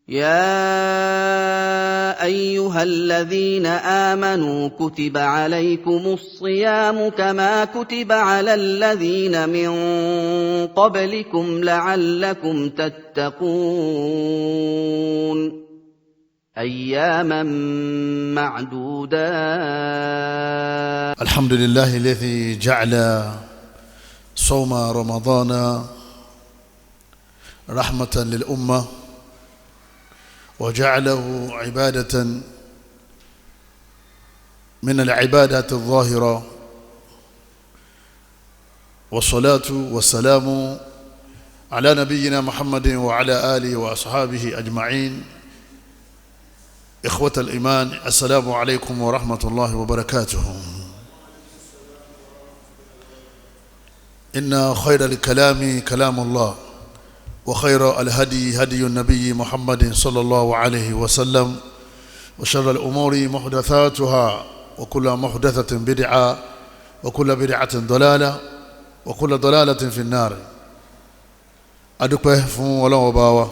يا أيها الذين آمنوا كتب عليكم الصيام كما كتب على الذين من قبلكم لعلكم تتقون أياما معدودات. الحمد لله الذي جعل صوم رمضان رحمة للأمة وجعله عبادة من العبادات الظاهرة، والصلاة والسلام على نبينا محمد وعلى آله وأصحابه أجمعين. إخوة الإيمان، السلام عليكم ورحمة الله وبركاته. إن خير الكلام كلام الله، وخير الهدي هدي النبي محمد صلى الله عليه وسلم، وشر الأمور محدثاتها، وكل محدثة بدعة، وكل بدعة ضلالة، وكل ضلالة في النار. adúpẹ́ fún Ọlọ́run Ọba wa,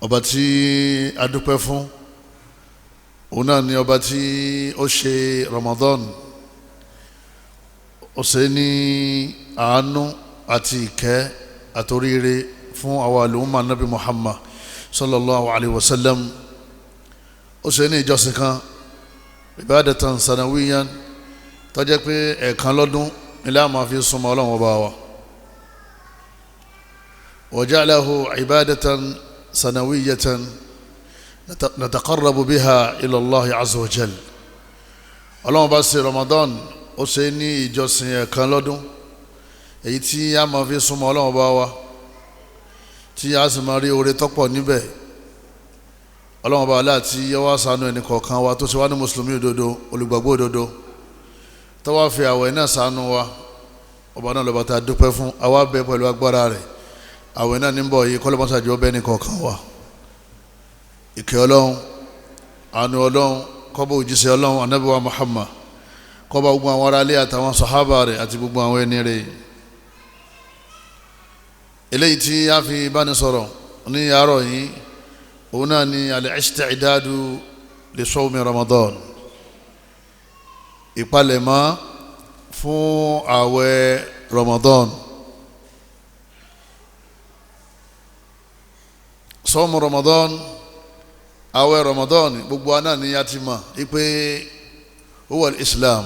ọba tí adúpẹ́ fún òun náà ni ọba tí ó ṣe Ramadan, ó ṣe ní àánú àti ìkẹ́ àtòríire fún àwọn àlùmọ́ Nabi Muhammad sallallahu alayhi wa sallam. ó ṣe ní ìjọsìn kan, ibadatan sanawiyan, tó jẹ́ pé ẹ̀ẹ̀kan lọ́dún ilé àmà fi súnmọ́ Ọlọ́run Ọba wa. وجعله عبادة سنوية نتقرب بها إلى الله عز وجل. Ọlọ́run bá ṣe Ramadan ó ṣe ní ìjọsìn ẹ̀ẹ̀kan lọ́dún, èyí tí a máa fi súnmọ́ Ọlọ́run Ọba wa, tí a sì máa rí oore tọ́pọ̀ níbẹ̀. Ọlọ́run Ọba aláàtí yọ wá ṣàánú ẹnì kọ̀ọ̀kan wa tó ṣe wá ní mùsùlùmí òdodo, olùgbàgbọ́ òdodo, tó wá fi àwẹ̀ náà ṣàánú wa. ọba náà lọ́ba tá a dúpẹ́ fún, àwa bẹ̀ pẹ̀lú agbára rẹ̀. àwẹ̀ náà ní bọ̀ yìí kọ́lọ́mọ́sàjì ọbẹ̀ ní kọ̀ọ̀kan wa. ìkẹ́ Ọlọ́run, àánú Ọlọ́run kó bá òjíṣẹ́ Ọlọ́run Ànábì wa Muhammad, kó bá gbogbo àwọn aráalé àtàwọn sàhábà rẹ̀ àti gbogbo àwọn ẹni rẹ̀. eléyìí tí a fi bá ní sọ̀rọ̀ ní àárọ̀ yìí òun náà ni al-isti'dadu li sawmi Ramadan, ìpalẹ̀mọ́ fún àwẹ̀ Ramadan. sawmu Ramadan, àwẹ̀ Ramadan, gbogbo aná ni a ti mọ̀ wípé huwa al-Islam,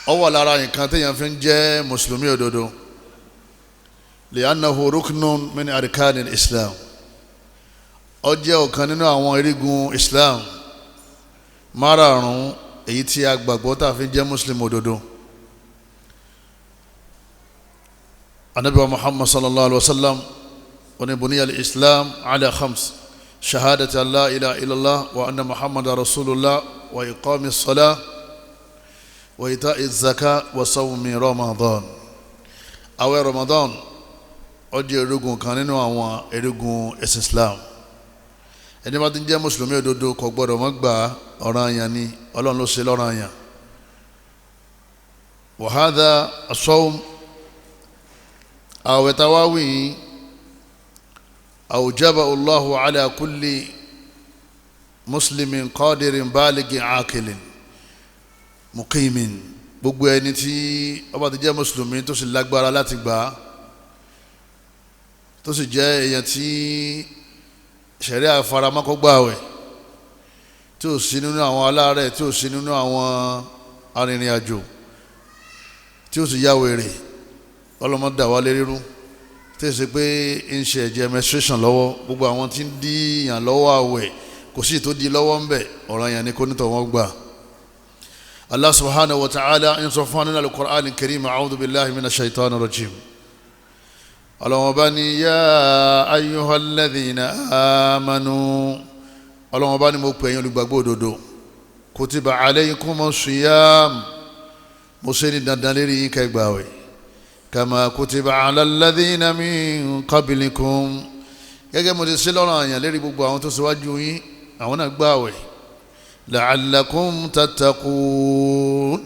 ó wà lára nǹkan téèyàn fi ń jẹ́ mùsùlùmí òdodo. li'annahu ruknun min arkani al-Islam, ó jẹ́ ọ̀kan nínú àwọn erigun Islam márààrún èyí tí a gbàgbọ́ tá a fi ń jẹ́ mùsùlùmí òdodo. Ànábì wa Muhammad sallallahu alaihi wa sallam wọ́n ní buniya al-Islam ala khams: shahadati an la ilaha illallah wa anna Muhammadan rasulullah, wa iqami as-salah, wa ita'i az-zakah, wa sawmi Ramadan. àwẹ̀ Ramadan ó jẹ́ erigun kan nínú àwọn erigun ẹ̀sìn Islam. ẹni bá ti ń jẹ́ mùsùlùmí òdodo kò gbọ́dọ̀ má gba ọ̀ranyàn ni, Ọlọ́run ló ṣe lọ́ranyàn. wa hadha as-sawm, àwẹ̀ tawawi awjabahu Allahu ala kulli muslimin qadirin balighin aqilin muqimin. gbogbo ẹni tí ó bá ti jẹ́ mùsùlùmí tó sì lágbára láti gbà á, tó sì jẹ́ èèyàn tí ṣẹ̀ríà faramọ́ kó gbààwẹ̀, tí ò sí nínú àwọn aláàárẹ̀, tí ò sí nínú àwọn arìnrìn àjò, tí ò sì ya wèrè, ọlọ́mọdé àwálé rírú, tí ó ṣe pé ń ṣe ẹ̀jẹ̀ menstruation lọ́wọ́. gbogbo àwọn tí ń dí yàn lọ́wọ́ àwẹ̀ kò sí tó di lọ́wọ́ ń bẹ̀, ọ̀ranyàn ni kó nítọ̀ wọ́n gbà. Allah subhanahu wa ta'ala ń sọ fún wa nínú al-Qur'an al-Karim: a'udhu billahi minash shaitanir rajim. Ọlọ́run bá ní yá ayyuhalladhina amanu, Ọlọ́run bá ní mo pè yín olùgbàgbọ́ òdodo, kutiba alaykumus siyam, mo ṣe ní dandan lérí yín kẹ́ gbààwẹ̀, kama kutiba ala alladhina min qablikum, gẹ́gẹ́ mo ti ṣe lọ́ranyàn lérí gbogbo àwọn tó ṣíwájú yín, àwọn náà gbààwẹ̀. la'allakum tattaqun,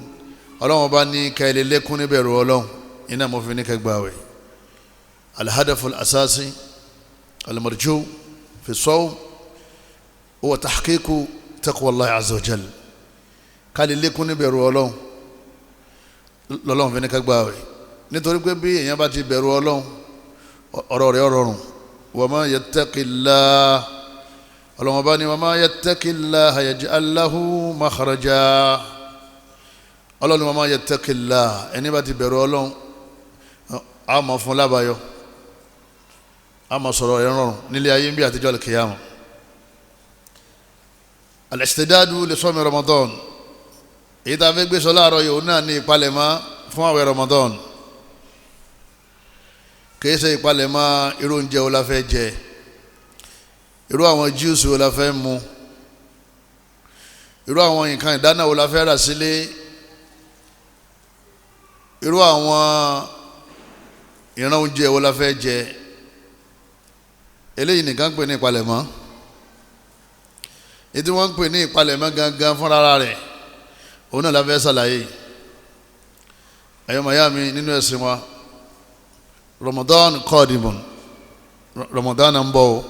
Ọlọ́run bá ní kẹ́ lè lékún níbẹ̀rù Ọlọ́run, iná mo fi ní kẹ́ gbààwẹ̀. الهدف الأساسي al-marju fi as-sawm huwa tahqiqu taqwa Allah azza wa jal kálí lékún níbẹ̀rù Ọlọ́run lọ́lọ́run fi ní ká gbààwẹ̀ nítorí pé bí èèyàn bá ti bẹ̀rù Ọlọ́run ọ̀rọ̀ rẹ̀ rọrùn wa ma yattaqillah Ọlọ́run bá ní wa ma yattaqillah yaj'al lahu makhraja Ọlọ́run wa ma yattaqillah ẹni bá ti bẹ̀rù Ọlọ́run a máa fún lábàáyọ a máa sọ̀rọ̀ rẹ̀ rọrùn nílé ayé bí àtijọ́ al-qiyamah. Al-istidadu li sawmi Ramadan èyí tá a fẹ́ gbé sọ láàárọ̀ yìí òun náà ní ìpalẹ̀mọ́ fún àwẹ̀ Ramadan kìí ṣe ìpalẹ̀mọ́ irú oúnjẹ wo la fẹ́ jẹ irú àwọn jíùsì wo la fẹ́ mu irú àwọn nǹkan ìdáná wo la fẹ́ rà sílé irú àwọn ìran oúnjẹ wo la fẹ́ jẹ eléyìí nìkan pè ní ìpalẹ̀mọ́ ètí wọ́n ń pè ní ìpalẹ̀mọ́ gangan fúnra rẹ̀ òun náà la fẹ́ ṣàlàyé ayọ̀mọ̀yá mi nínú ẹ̀sìn wa Ramadan qadimun Ramadan ń bọ̀ o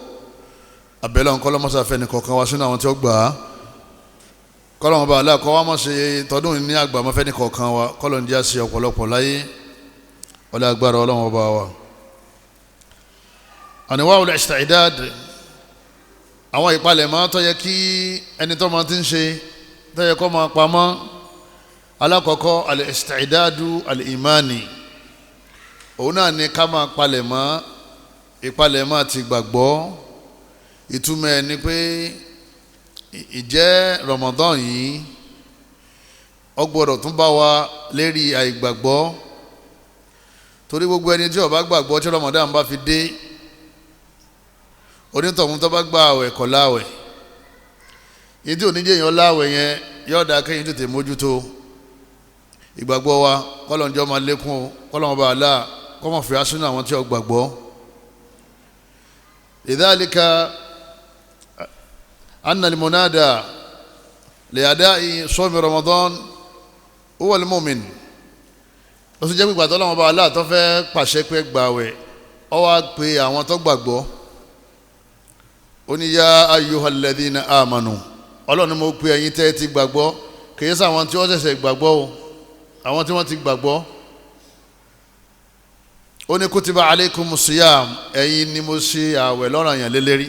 abẹ́lẹ́ ọ̀nkọ́ lọ́mọ́sàfẹ́ ní kọ̀ọ̀kan wá sínú àwọn tí ó gbà á kọ́lọ́mọ bá aláàkọ́ wa mọ̀ ṣe tọdún ní àgbà mọ́fẹ́ ní kọ̀ọ̀kan wa kọ́lọ́n jẹ́ àṣẹ ọ̀pọ̀lọpọ̀ láyé ọlá agbára ọlọ́run ọba wa. anwa'ul istidad àwọn ìpalẹ̀mọ́ tó yẹ kí ẹni tó máa ti ń ṣe tó yẹ kó máa pamọ́ alákọ̀ọ́kọ́ al-istidadu al-imani òun náà ni ká máa palẹ̀mọ́ ìpalẹ̀mọ́ àti gbàgbọ́ ìtumọ̀ ẹ̀ ni pé ìjẹ́ Ramadan yìí ó gbọ́dọ̀ tún bá wa lérí àìgbàgbọ́ torí gbogbo ẹni tí ó bá gbàgbọ́ tí Ramadan bá fi dé onítọ̀hún tó bá gba àwẹ̀ kọ̀ láwẹ̀ yìí tí oníjẹ́ èèyàn láwẹ̀ yẹn yóò dáa kéyìn tètè mójútó ìgbàgbọ́ wa kọ́lọ́njọ́ máa lékún o kọ́lọ́n bá àlá kọ́mọ̀ fi asúnú àwọn tí ó gbàgbọ́ lidhalika anna al-munada li ada'i sawmi Ramadan huwa al-mu'min ó sì jẹ́ pípa tó lọ́wọ́ bá àlá tó fẹ́ pàṣẹ pé gbàwẹ̀ ó wá pe àwọn tó gbàgbọ́ ó ní yá ayyuhal ladhina amanu ọlọ́run mo pe ẹ̀yin tẹ́ ti gbàgbọ́ kìí sí àwọn tí wọ́n ṣẹ̀ṣẹ̀ gbàgbọ́ o àwọn tí wọ́n ti gbàgbọ́ ó ní kutiba alaykumus siyam ẹ̀yin ni mo ṣe àwẹ̀ lọ́ranyàn lélẹ́rí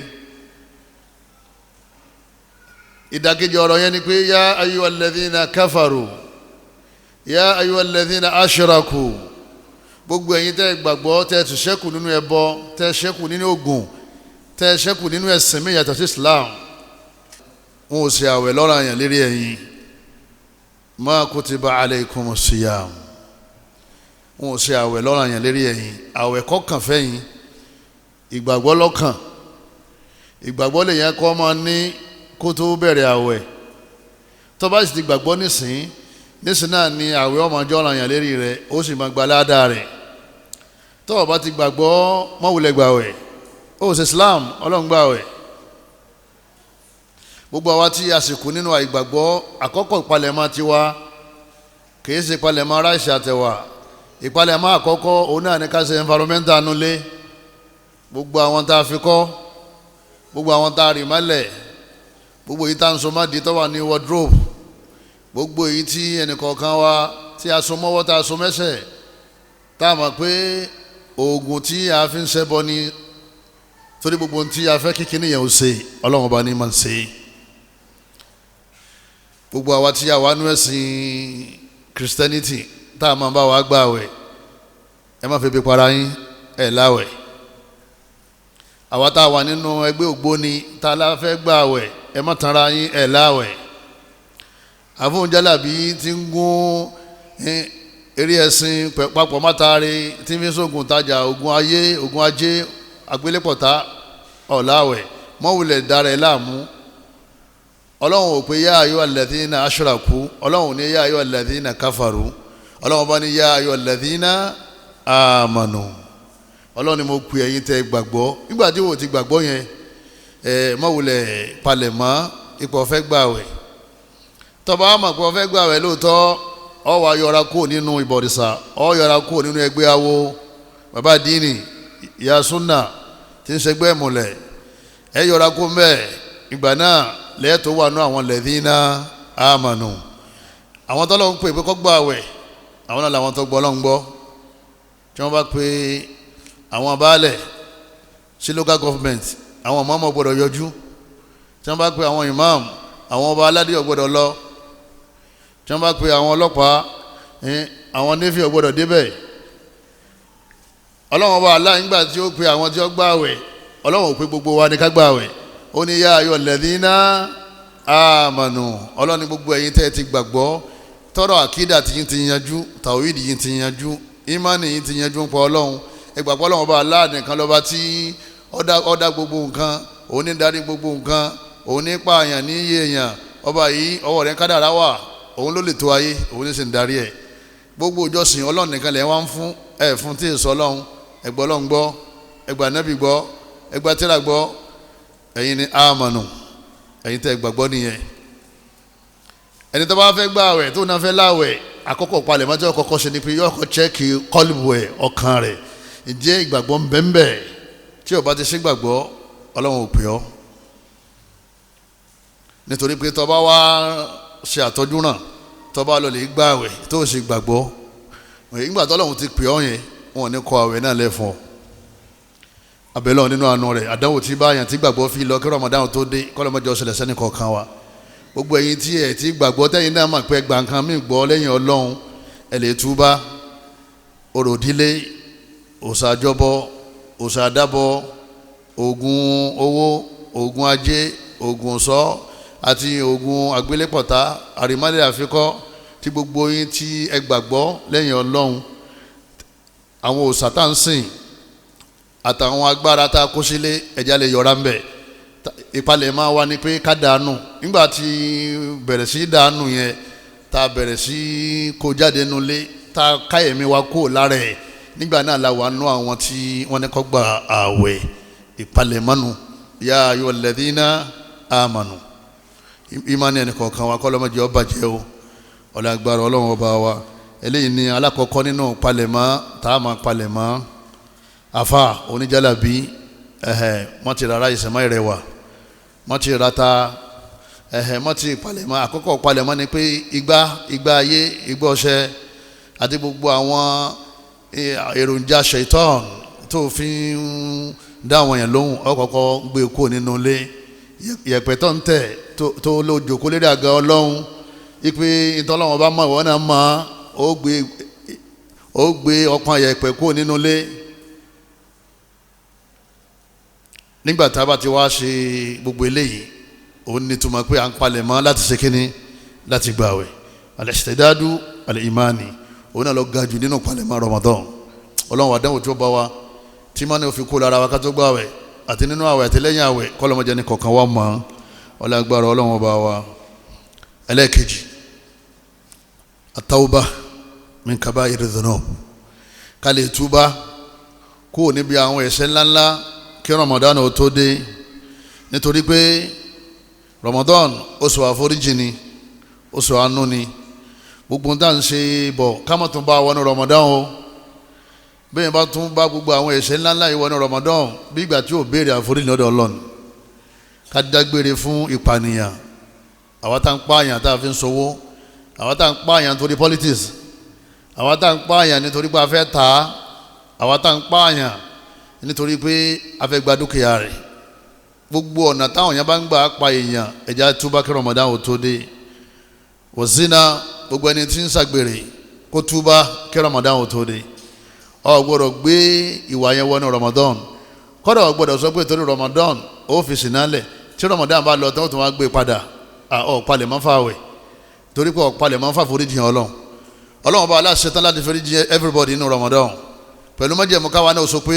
ìdàkejì ọ̀rọ̀ yẹn ni pé yá ayyuhal ladhina kafaru yá ayyuhal ladhina ashraku gbogbo ẹ̀yin tẹ́ gbàgbọ́ tẹ́ ti ṣẹ́kù nínú ẹbọ tẹ́ ṣẹ́kù nínú ògùn tẹ́ ṣẹ́kù nínú ẹ̀sìn mi yàtọ̀ sí Islam wọn ò ṣe àwẹ̀ lọ́ranyàn lérí ẹ̀yin ma kutiba alaykumus siyam wọn ò ṣe àwẹ̀ lọ́ranyàn lérí ẹ̀yin àwẹ̀ kọ́kàn fẹ́yìn ìgbàgbọ́ lọ́kàn ìgbàgbọ́ lè yẹn kọ́ máa ní kó tó bẹ̀rẹ̀ àwẹ̀ tó bá sì ti gbàgbọ́ nísìn náà ni àwẹ̀ ọmọ ọjọ́ ọ̀ranyàn lérí rẹ̀ ó sì máa gba ládàá rẹ̀ tó o bá ti gbàgbọ́ mọ́wulẹ̀ gbàwẹ̀ ó ṣe Islam ọlọ́run gbàwẹ̀ gbogbo àwa tí a sì kú nínú àìgbàgbọ́ àkọ́kọ́ ìpalẹ̀mọ́ tiwa kìí ṣe ìpalẹ̀mọ́ ráìsì àtẹ̀wà ìpalẹ̀mọ́ àkọ́kọ́ òun náà ní ká ṣe environmental nulẹ̀ gbogbo àwọn tá a fi kọ́ gbogbo àwọn tá a rì mọ́lẹ̀ gbogbo èyí tá a ń so má di tó wà ní wardrobe gbogbo èyí tí ẹnìkọ̀ọ̀kan wa tí a so mọ́wọ́ tá a so mẹ́sẹ̀ tá a mọ̀ pé oògùn tí a fi ń ṣẹbọ ni torí gbogbo ohun tí a fẹ́ kíkiri yẹn ò ṣe ọlọ́run ọba ní máa ń ṣe gbogbo àwa tí a wà nú ẹ̀sìn Christianity tá a máa bá wa gbààwẹ̀ ẹ má fi bí para yín ẹ̀ láwẹ̀ àwa tá a wà nínú ẹgbẹ́ ògbóni tá a la fẹ́ gbààwẹ̀ ẹ má tanra yín ẹ̀ láwẹ̀ àfọ̀njálàbí ti ń gún eré ẹ̀sìn papọ̀ mátàrí tí ń fi sógun tajà ogun ayé ogun ajé agbélépọ̀tá ọ̀làwẹ̀ mọ́wulẹ̀ dára ẹ̀ láàmú ọlọ́run ò pé yá ayọ́ alladhina ashraku ọlọ́run ní yá ayọ́ alladhina kafaru ọlọ́run bá ní yá ayọ́ alladhina amanu ọlọ́run ni mo pè ẹ̀yin tẹ́ gbàgbọ́ nígbà tí wò ti gbàgbọ́ yẹn mọ́wulẹ̀ palẹ̀mọ́ ipò ọ̀fẹ́ gbàwẹ̀ tọba àmọ̀ pé ọ̀fẹ́ gbàwẹ̀ lóòótọ́ ọ wà yọra kúrò nínú ìbọ̀rìṣà ọ yọra kúrò nínú ẹgbẹ́ awo bàbá díìnì ìyá súnà tí ń ṣẹgbẹ́ ìmùlẹ̀ ẹ yọra kó mbẹ́ ìgbà náà lẹ́ẹ̀tọ́ wà nú àwọn lẹ́dínà àmánù àwọn tó lọ́n pè pé kó gba àwẹ̀ àwọn náà làwọn tó gbọ́ lọ́n gbọ́ tí wọ́n bá pe àwọn baálẹ̀ sí local government àwọn ìmáàmù gbọ́dọ̀ yọjú tí wọ́n bá pe àwọn ìmáàmù àwọn ọba aládé gbọ́dọ̀ lọ tí wọ́n bá pe àwọn ọlọ́pàá àwọn navy gbọ́dọ̀ débẹ̀ ọlọ́run ọba Allah nígbà tí ó pe àwọn tí ó gba àwẹ̀ ọlọ́run ò pe gbogbo wa ní ká gba àwẹ̀ ó ní yá ayọ̀ lẹ́dínà àmánù ọlọ́run ní gbogbo ẹ̀yin tẹ́ ẹ ti gbàgbọ́ tọrọ àkídà tí yín ti yanjú tàwídì yín ti yanjú ìmánì yín ti yanjú ń pa ọlọ́run ẹ gbàgbọ́ ọlọ́run ọba Allah nìkan lọ́ba tí ó dá gbogbo nǹkan òun ní darí gbogbo nǹkan òun ní pààyàn ní iye èèyàn ọba yìí ọwọ́ rẹ̀ kádàrá wà òun ló lè tó ayé òun ní sì ń darí ẹ̀ gbogbo ìjọsìn ọlọ́run nìkan lẹ̀ wá ń fún ẹ̀ fún tí ì sọ ọlọ́run ẹgbọ́ ọlọ́run gbọ́ ẹgbà nẹ́bì gbọ́ ẹgbà tírà gbọ́ ẹ̀yin ni àmánù ẹ̀yin tẹ́ gbàgbọ́ nìyẹn ẹni tó bá fẹ́ gbààwẹ̀ tó náà fẹ́ láwẹ̀ àkọ́kọ́ palẹ̀ mọ́tò ọkọ̀ ṣe ni pé yóò kọ́ chẹ́ẹ̀kì kọ́lùbù ẹ̀ ọkàn rẹ̀ ǹjẹ́ ìgbàgbọ́ ń bẹ́ẹ̀ tí ó bá ti ṣe gbàgbọ́ ọlọ́run ò pè ọ́ nítorí pé tó bá wá ṣe àtọ́jú náà tó bá lọ lè gbààwẹ̀ tó ṣe gbàgbọ́ ìgbà tó ọlọ́run ti pè ọ́ yẹn wọn ò ní kọ àwẹ̀ náà lẹ́fọ̀ọ́ abẹ́lẹ́ nínú àánú rẹ̀ àdánwò tí báyàn tí gbàgbọ́ fi lọ kí Ramadan tó dé kọ́lọ́mọjọ́ ṣẹlẹ̀ sẹ́ni kọ̀ọ̀kan wa gbogbo ẹ̀yin tí ẹ̀ tí gbàgbọ́ tẹ́yin náà máa pẹ́ gbà nǹkan mí gbọ́ lẹ́yìn ọlọ́run ẹ̀ lè túbá òròdílé òsàjọbọ òsàdábọ ògùn owó ògùn ajé ògùn sọ àti ògùn àgbélépọ̀tá àrímálẹ̀ àfikọ́ tí gbogbo yín tí ẹ gbàgbọ́ lẹ́yìn ọlọ́run àwọn òòṣà tá ń sìn àtàwọn agbára tá a kó sílé ẹ̀já lè yọra ń bẹ̀ ìpalẹ̀ máa wá ní pé ká dànù nígbà tí bẹ̀rẹ̀ sí dànù yẹn tá a bẹ̀rẹ̀ sí kó jáde nulẹ̀ tá a ká ẹ̀mí wa kó lára ẹ̀ nígbà náà la wà nú àwọn tí wọ́n ní kó gba ààwẹ̀ ìpalẹ̀ mọ́nu yá ayọ̀ lẹ́dínà àmánù ìmánì ẹnì kọ̀ọ̀kan wa kọ́lọ́mọdé ọba jẹ́ o ọ̀làgbára ọlọ́run ọba wa eléyìí ni alákọ̀ọ́kọ́ nínú palẹ̀mọ́ tá a máa palẹ̀mọ́ afa oníjàlábí wọ́n ti rárá ìsẹ̀mọ́ ìrẹwà wọ́n ti rata wọ́n ti palẹ̀mọ́ àkọ́kọ́ palẹ̀mọ́ ni pé igba ayé igba ọṣẹ àti gbogbo àwọn èròjà ṣaitan tó fi ń dá àwọn yẹn lóhùn ọkọ̀ọ̀kọ́ gbé kúrò nínú ilé yẹ̀pẹ̀ tó ń tẹ̀ tó lójó kó lédè àga ọlọ́run ipe ìtọ́lọ́wọ́n bá mọ̀ ìwọ náà mọ̀ ó gbé ọpọ́n yẹ̀pẹ̀ kúrò nínú ilé nígbà tá a bá ti wá ṣe gbogbo eléyìí òun ní túmọ̀ pé à ń palẹ̀ mọ́ láti ṣe kíni láti gbààwẹ̀ al-istidadu al-imani òun náà lọ ga jù nínú palẹ̀ mọ́ Ramadan ọlọ́run àdánwò tí ó bá wa tí mọ́ni ò fi kó lára wa ká tó gbààwẹ̀ àti nínú àwẹ̀ àti lẹ́yìn àwẹ̀ kọ́lọ́mọdé ní kọ̀ọ̀kan wa mọ́ ọlọ́gbàrá ọlọ́run ọba wa ẹlẹ́ẹ̀kejì at-tawbah min kaba'iri dhunub ká lè túbá kó níbi àwọn ẹ̀ṣẹ̀ ńláńlá kí Ramadan ó tó dé nítorí pé Ramadan oṣù àforíjì ni oṣù àánú ni gbogbo tá à ń ṣe bọ̀ ká má tún bá wọnú Ramadan o bẹ́ẹ̀ bá tún bá gbogbo àwọn ẹ̀ṣẹ̀ ńláńlá yìí wọnú Ramadan bí ìgbà tí ò béèrè àforíjì lọ́dọ̀ Ọlọ́run ká dágbére fún ìpànìyàn àwa tá ń pààyàn tá a fi ń sowó àwa tá ń pààyàn nítorí politics àwa tá ń pààyàn nítorí pé a fẹ́ tà á àwa tá ń pààyàn nítorí pé a fẹ́ gba dúkìá rẹ̀ gbogbo ọ̀nà táwọn èèyàn bá ń gbà pa èèyàn ẹ̀já túbá kí Ramadan ò tó dé wòsínà gbogbo ẹni tí ń ṣàgbèrè kó túbá kí Ramadan ò tó dé ọ gbọ́dọ̀ gbé ìwà yẹn wọnú Ramadan kọ́dọ̀ ọ gbọ́dọ̀ sọ pé torí Ramadan ó fi sìnálẹ̀ tí Ramadan bá lọ tán ó tún wá gbé padà ọ palẹ̀ mọ́ fàwẹ̀ torí pé ọ palẹ̀ mọ́ fà foríjì Ọlọ́run bá aláṣẹ tán láti foríjì everybody nínú Ramadan pẹ̀lú májẹ̀mú káwa náà sọ pé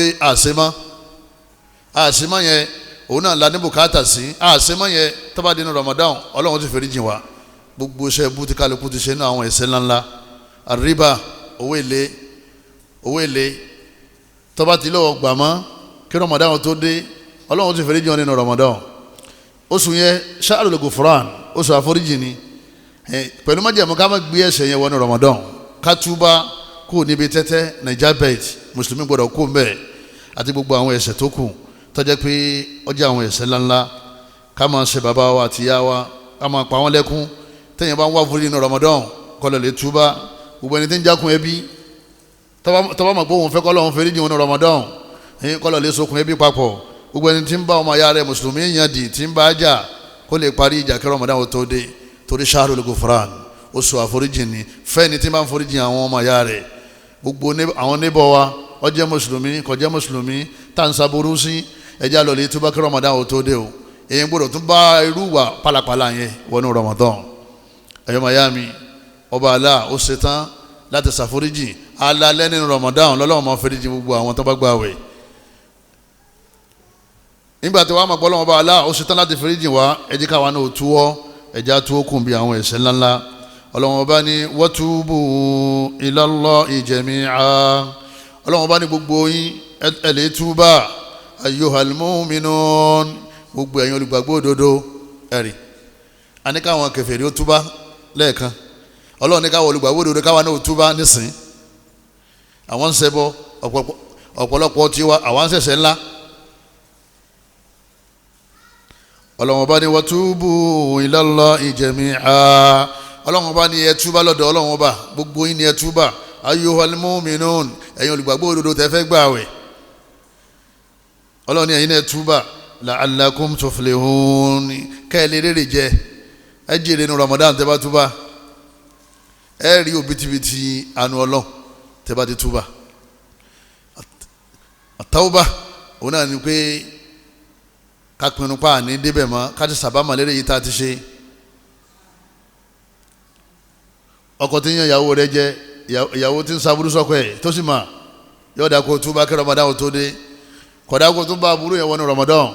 àṣemọ́ yẹn òun náà la ní bùkátà sí àṣemọ́ yẹn tó bá dínú Ramadan Ọlọ́run ti foríjì wa gbogbo iṣẹ́ ibú tí kálukú ti ṣe ní àwọn ẹ̀ṣẹ̀ ńláńlá àríbá owó èlé tó bá ti lọ́wọ́ gbà mọ́ kí Ramadan tó dé Ọlọ́run ti foríjì wọn nínú Ramadan oṣù yẹn sha'rul ghufran oṣù àforíjì ni pẹ̀lú májẹ̀mú ká má gbé ẹ̀ṣẹ̀ yẹn wọnú Ramadan ká túbá kó níbi tẹ́tẹ́ Naija bet mùsùlùmí gbọ́dọ̀ kó mbẹ́ àti gbogbo àwọn ẹ̀ṣẹ̀ tó kù tó jẹ́ pé ó jẹ́ àwọn ẹ̀ṣẹ̀ ńláńlá ká máa ṣe bàbá wa àti ìyá wa ká máa pa wọ́n lẹ́kún téèyàn bá ń wá forí nínú Ramadan kó lọ lè túbá gbogbo ẹni tí ń jákun ẹbí tó bá mọ̀ pé òun fẹ́ kó Ọlọ́run forí jìn nínú Ramadan kó lọ lè sokun ẹbí papọ̀ gbogbo ẹni tí ń bá ọmọ ìyá rẹ̀ mùsùlùmí yàn dì tí ń bá jà kó lè parí ìjà kí Ramadan ó tó dé torí shahrul ghufran oṣù àforíjìn ni fẹ́ni tí ń bá ń foríjìn àwọn ọmọ ìyá rẹ̀ gbogbo àwọn níbọ̀ wa ó jẹ́ mùsùlùmí kò jẹ́ mùsùlùmí tá ń saburú sí ẹjá lọ lè túbá kí Ramadan ó tó dé o èyí gbọ́dọ̀ tún bá irú wà pálapàla yẹn wọnú Ramadan ẹ̀yọ́ mayami ọba Allah ó ṣetán láti ṣàforíjìn alalẹ́ nínú Ramadan lọ́lọ́wọ́ máa foríjìn gbogbo àwọn tó bá gbààwẹ̀ nígbà tí wàá mọ̀ pé Ọlọ́hun Ọba Allah ó ṣetán láti foríjìn wá ẹjẹ́ káwa náà túwọ́ ẹjá tó kùn bí àwọn ẹ̀ṣẹ̀ ńláńlá Ọlọ́hun Ọba ní watubu ilallahi jami'a Ọlọ́hun Ọba ní gbogbo yín ẹ lè túbà ayyuhal mu'minun gbogbo ẹ̀yin olùgbàgbọ́ òdodo ẹ̀rì àníkà àwọn kèfèrí ó túbà lẹ́ẹ̀kan Ọlọ́hun ní káwọn olùgbàgbọ́ òdodo káwa náà túbà nísìn àwọn ń ṣẹbọ ọ̀pọ̀lọpọ̀ tiwa àwọn ń ṣẹ̀ṣẹ̀ ńlá Ọlọ́hun Ọba ní watubu ilallahi jami'a Ọlọ́hun Ọba ní ẹ túbà lọ́dọ̀ Ọlọ́hun Ọba gbogbo yín ní ẹ túbà ayyuhal mu'minun ẹ̀yin olùgbàgbọ́ òdodo tẹ́ fẹ́ gbààwẹ̀ Ọlọ́hun ní ẹ̀yin náà túbà la'allakum tuflihun kẹ́ẹ̀lẹ́ rere jẹ ẹ jèrè ní Ramadan tẹ́ bá túbà ẹ rí òbítíbitì àánú Ọlọ́hun tẹ́ bá ti túbà àtàwùbà òun náà ni pé ká pinnu pa àní débẹ̀ mọ́ ká ti sàbámọ̀ lérè yìí tá a ti ṣe ọkọ tí ń yan ìyàwó rẹ̀ jẹ ìyàwó tí ń saburú sọ́kọ ẹ̀ tó sì mà yóò dá kó túbà kí Ramadan ò tó dé kódà kó tún bá aburú yẹn wọnú Ramadan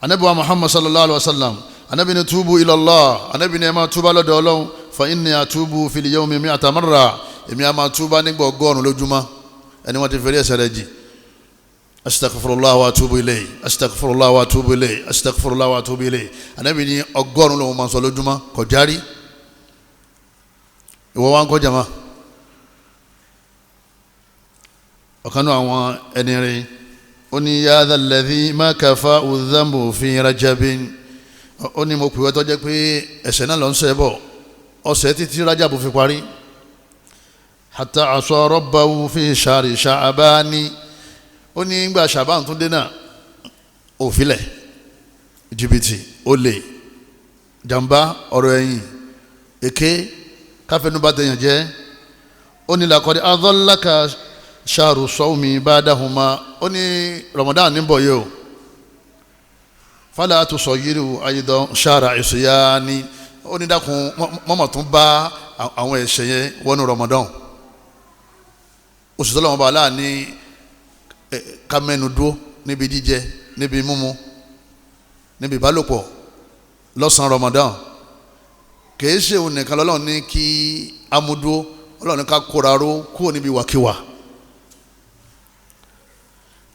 anabi wa Muhammad sallallahu alaihi wa sallam anabi ni tubu ilallah anabi ni ẹ máa túbà lọ́dọ̀ Ọlọ́hun fa inni atubu fil yawmi mi'ata marra èmi a máa túbà nígbà 100 lójúmọ́ ẹni wọ́n ti fẹ́rẹ́ ẹ̀ṣẹ̀ rẹ̀ jì astaghfirullah wa atubu ilayhi astaghfirullah wa atubu ilayhi astaghfirullah wa atubu ilayhi anabi ni 100 lòun máa sọ lójúmọ́ kò járí ìwọ wa ń kọ́ jama ọ̀kanú àwọn ẹni rẹ̀ ó ní ya dhal ladhi ma kafa'u dhanbu fi rajabin ó ní mo pè wẹ́ tó jẹ́ pé ẹ̀ṣẹ̀ náà ló ń ṣe bọ̀ ọ̀sẹ̀ títí Rajabu fi parí hatta asa rabbahu fi shahri sha'bani ó ní ìgbà Ṣàbán tún dé náà òfilẹ̀ jìbìtì olè jàmbá ọ̀rọ̀ ẹ̀yìn èké káfẹ́nubá tẹ̀yàn jẹ́ ó ní laqad adallaka shahru sawmi ba'dahuma ó ní Ramadan níbọ̀ yìí o fala tusayyiru aidan shahra isyani ó ní dákun mọ́mọ́ tún bá àwọn ẹ̀ṣẹ̀ yẹn wọnú Ramadan oṣù tọ́lọ́wọ́n bá aláà ní ká mẹ́nu dúró níbi jíjẹ níbi mímu níbi ìbálòpọ̀ lọ́sàn-án Ramadan kìí ṣe òun nìkan lọ́lọ́run ní kí amúdúró Ọlọ́run ní ká kóraró kúrò níbi wàkíwà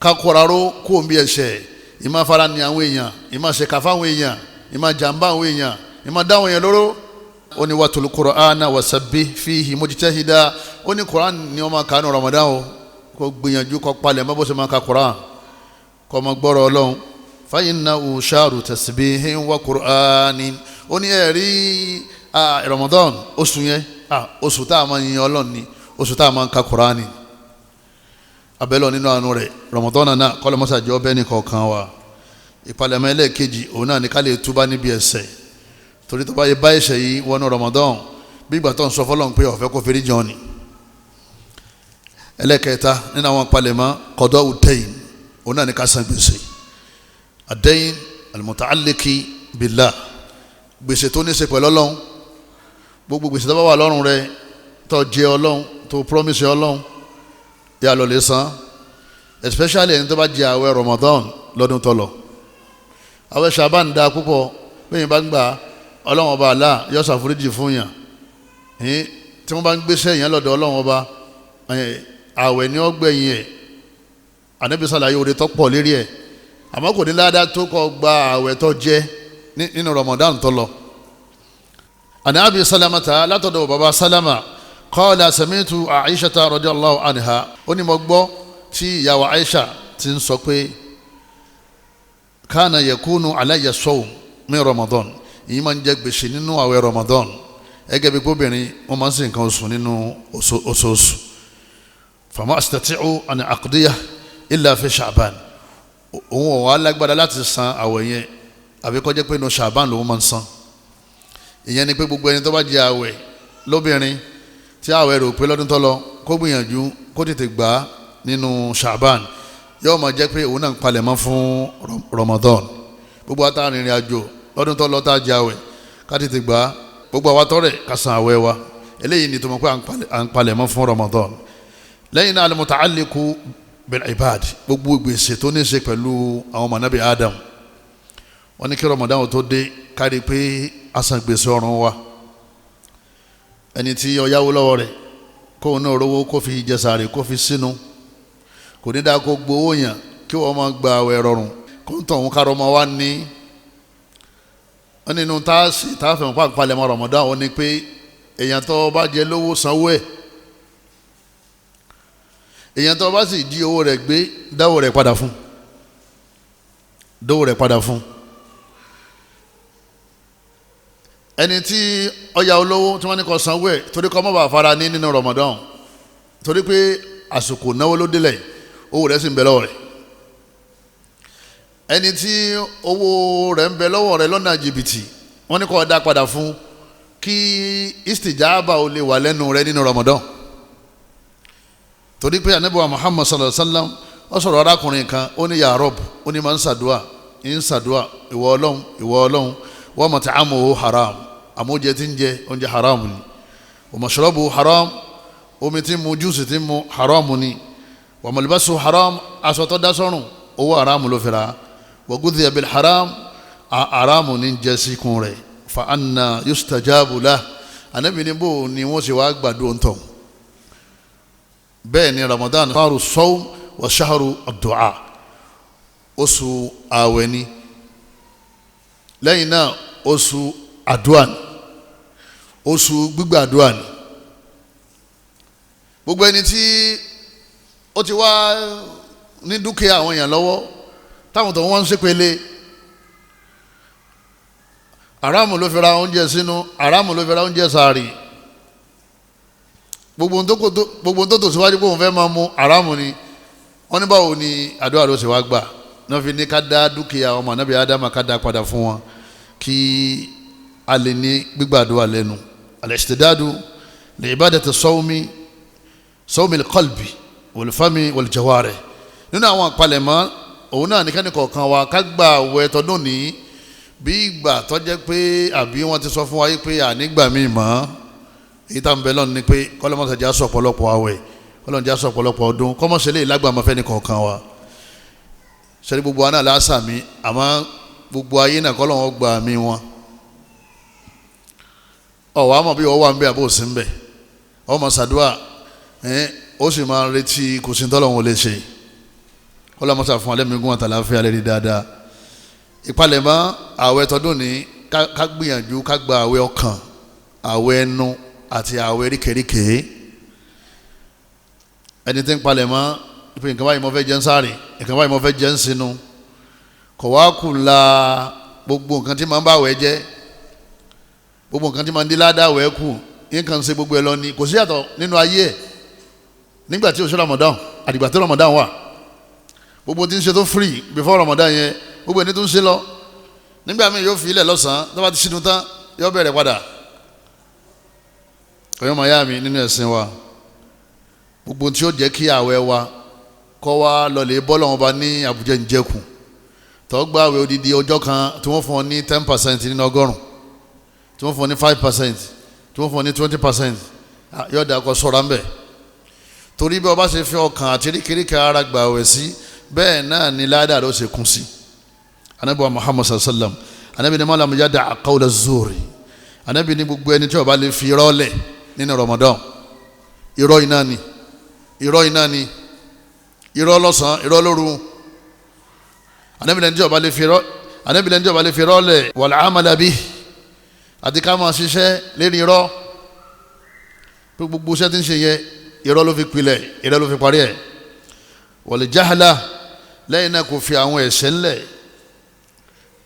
ká kóraró kúrò níbi ẹ̀ṣẹ̀ ìmá fara ní àwọn èèyàn ìmá ṣèkà fáwọn èèyàn ìmá jàǹbá àwọn èèyàn ìmá dáwọn èèyàn lóró ó ní watul Qur'ana wasabbih fihi mujtahida ó ní Qur'an ní ó máa kà ní Ramadan o kó gbìyànjú kó palẹ̀ mọ́ bó ṣe máa ka Qur'an kó máa gbọ́rọ̀ Ọlọ́run fa innahu shahru tasbihin wa Qur'anin ó ní ẹ̀rí Ramadan oṣù yẹn oṣù tá a máa yin Ọlọ́run ni oṣù tá a máa ka Qur'an ni abẹ́lọ́ nínú àánú rẹ̀ Ramadan náà kọ́lọ́ mọ́sàájọ́ bẹ́ẹ̀ ní kọ̀ọ̀kan wa ìpalẹ̀mọ́ ẹlẹ́ẹ̀kejì òun náà ní ká lè túbá níbi ẹ̀ṣẹ̀ torí tó bá yẹ bá ẹ̀ṣẹ̀ yìí wọnú Ramadan bí ìgbà tó ń sọ fọlọ́n pé ọ̀fẹ́ kó fèrè jọ ni ẹlẹ́kẹta nínú àwọn palẹ̀mọ́ qada'u dayn òun náà ní ká san gbèsè ad-dayn al-muta'alliqi billah gbèsè tó ní ṣe pẹ̀lú Ọlọ́run gbogbo gbèsè tó bá wà lọ́rùn rẹ tó jẹ Ọlọ́run tó promise Ọlọ́run yà lọ lè san especially ẹni tó bá jẹ àwẹ̀ Ramadan lọ́dún tó lọ àwẹ̀ Ṣàbán dá púpọ̀ bẹ́ẹ̀ bá ń gbà Ọlọ́run Ọba Allah yóò ṣàforíjì fún yàn tí wọ́n bá ń gbéṣẹ́ yẹn lọ́dọ̀ Ọlọ́run Ọba àwẹ̀ ni ó gbẹ̀yìn ẹ̀ Ànábì ṣàlàyé oore tó pọ̀ lérí ẹ̀ àmọ́ kò ní ládàá tó kọ́ gba àwẹ̀ tó jẹ́ nínú Ramadan tó lọ. Ànábì Salamata látọ̀dọ̀ bàbá Salama qala sami'tu Aishata radiyallahu anha ó ní mo gbọ́ tí ìyàwó Aisha ti ń sọ pé kana yakunu alayya sawm min Ramadan èyí máa ń jẹ gbèsè nínú àwẹ̀ Ramadan ẹgẹ́ bí kóbìnrin wọ́n máa ń ṣe nǹkan oṣù nínú oṣooṣù fama astati'u an aqdiya illa fi Sha'ban òun ò wá lágbára láti san àwẹ̀ yẹn àbí kó jẹ́ pé inú Sha'ban lòun máa ń san ìyẹn ni pé gbogbo ẹni tó bá jẹ àwẹ̀ lóbìnrin tí àwẹ̀ rò pé lọ́dún tó lọ kó gbìyànjú kó tètè gbà á nínú Sha'ban yóò máa jẹ́ pé òun náà ń palẹ̀ mọ́ fún Ramadan gbogbo ata rìnrìn àjò lọ́dún tó lọ tá a jẹ àwẹ̀ ká tètè gbà á gbogbo àwa tọ́rẹ̀ ká san àwẹ̀ wa eléyìí ni tó mọ̀ pé à ń palẹ̀ mọ́ fún Ramadan lẹ́yìn náà al-muta'alliqu bil-ibad gbogbo gbèsè tó ní í ṣe pẹ̀lú àwọn ọmọ Ànábì Adam wọ́n ní kí Ramadan tó dé kárí pé a san gbèsè ọ̀run wa ẹni tí ó yáwó lọ́wọ́ rẹ̀ kó náà rówó kó fi jẹ sààrì kó fi sínú kò ní dáa kó gbowó yàn kí wọ́n máa gba àwẹ̀ rọrùn kó ń tọ̀hún kárọ̀ máa wá ní wọ́n nínú táàsì táàfẹ̀ wọn palẹ̀ mọ́ Ramadan wọn ni pé èèyàn tó bá jẹ lówó sanwó ẹ̀ èèyàn tó bá sì jí owó rẹ̀ gbé dáwó rẹ̀ padà fún ẹni tí ọya olówó tí wọ́n ní kó sanwó ẹ̀ torí kó má bàa fara ní nínú Ramadan torí pé àsìkò náwó ló délẹ̀ owó rẹ̀ sì ń bẹ lọ́wọ́ rẹ̀ ẹni tí owó rẹ̀ ń bẹ lọ́wọ́ rẹ̀ lọ́nà jìbìtì wọ́n ní kó dá padà fún kí istijaba ó lè wà lẹ́nu rẹ̀ nínú Ramadan torí pé Ànábì wa Muhammad sallallahu alaihi wa sallam ó sọ̀rọ̀ arákùnrin kan ó ní ya Rabb ó ní máa ń ṣàdúà ìwọ Ọlọ́run wa mat'amuhu haram àmójẹ tí ń jẹ oúnjẹ haram ni wa mashrabuhu haram omi tí mu júùsì tí mu haram ni wa malbasuhu haram aṣọ tó dá sọ́rùn owó haram ló fira wa ghudhiya bil haram haram ní jẹ síkún rẹ̀ fa anna yustajabu lah Ànábì ní bò ní wọ́n sì wá gbàdúrà ntọ́ bẹ́ẹ̀ ni Ramadan faru sawm wa shahru ad-du'a oṣù àwẹ̀ ni lẹ́yìn náà oṣù àdúà ni oṣù gbígbà àdúà ni gbogbo ẹni tí ó ti wá ní dúkìá àwọn èèyàn lọ́wọ́ táwọn tó wọ́n ń ṣépele àràmù ló fi ra oúnjẹ sínú àràmù ló fi ra oúnjẹ sàárì gbogbo tó tò síwájú pé òun fẹ́ máa mu àràmù ni wọ́n ní báwo ni àdúrà ló ṣe wá gbà náà fi ní ká dá dúkìá ọmọ Ànábì Ádámà ká dá padà fún wọn kí a lè ní gbígbàdúrà lẹ́nu al-istidadu li ibadati sawmi al-qalbi wal-fami wal-jawarih nínú àwọn àpalẹ̀mọ́ òun náà ní kẹ́nìkọ̀ọ̀kan wa ká gba àwẹ̀ tọdún ní bí ìgbà tó jẹ́ pé àbí wọ́n ti sọ fún wa pé ànígbà míì mọ́ èyí tá à ń bẹ lọ́nà ni pé kọ́lọ́mọ́sàjà sọ ọ̀pọ̀lọpọ̀ àwẹ̀ kọ́lọ́mọ́sàjà sọ ọ̀pọ̀lọpọ̀ ọdún kọ́mọ́sẹ̀lẹ̀ lágbàmọ́fẹ́ nìkọ̀ọ̀kan wa sẹ́ni gbogbo aná làásà mi àmọ́ gbogbo ayé náà kọ́ lọ́wọ́ gba mi wọn ọ̀wọ́ àmọ́ bí wọ́n wà ń bẹ àbó sí ń bẹ ọmọ sàdúà ó sì máa retí kò sí tọ́lọ́wọ́n lè ṣe ọlọ́mọsà fún alẹ́mìgún àtàláfẹ́ alẹ́ rí dáadáa ìpalẹ̀mọ́ àwẹ̀ tọdún ní ká gbìyànjú ká gba àwẹ̀ ọkàn àwẹ̀ ẹnu àti àwẹ̀ ríkèríkèé ẹni tí ń palẹ̀mọ́ pé nǹkan báyìí mo fẹ́ jẹ́ ń sáré nǹkan báyìí mo fẹ́ jẹ́ ń sinú kò wá kù la gbogbo nǹkan tí máa ń bá àwẹ̀ jẹ́ gbogbo nǹkan tí máa ń dí ládàá àwẹ̀ kù nǹkan ń ṣe gbogbo ẹ̀ lọ ni kò sí yàtọ̀ nínú ayé ẹ̀ nígbà tí oṣù Ramadan àdìgbà tí Ramadan wà gbogbo tí ń ṣe tó free before Ramadan yẹn gbogbo ẹni tó ń ṣe lọ nígbà míì yóò fi ilẹ̀ lọ́sàn-án tó bá ti ṣinú tán yóò bẹ̀rẹ̀ padà ọ̀yọ́ màyá mi nínú ẹ̀sìn wa gbogbo tí ó jẹ́ kí àwẹ̀ wa kọ́ wa lọlé bọ́ọ̀lù wọn bá ní àbújá ìjẹkù tó gba àwẹ̀ odidi ọjọ́ kan tí wọ́n fún ọ ní 10% nínú ọgọ́rùn tí wọ́n fún ọ ní 5% tí wọ́n fún ọ ní 20% yóò dà kọ́ sọ̀rọ̀ ńbẹ̀ torí bí ọba ṣe fi ọkàn àti ríkèríkè ara gbà àwẹ̀ sí bẹ́ẹ̀ náà ni ládàá ló ṣe kún sí anabi wa Muhammad sallallahu alaihi wa sallam anabi ni malam yada qawla zuri anabi ni gbogbo ẹni tí ó bá lè fi irọ́ lẹ̀ nínú Ramadan irọ́ iná ni irọ́ lọ́sàn irọ́ lóru anabi ni tí ó bá lè fi irọ́ lẹ̀ wal amala bih àti ká máa ṣiṣẹ́ lérí irọ́ gbogbo iṣẹ́ tí ń ṣe yẹ irọ́ ló fi pilẹ̀ irọ́ ló fi parí ẹ̀ wal jahla lẹ́yìn náà kò fi àwọn ẹ̀ṣẹ̀ ńlẹ̀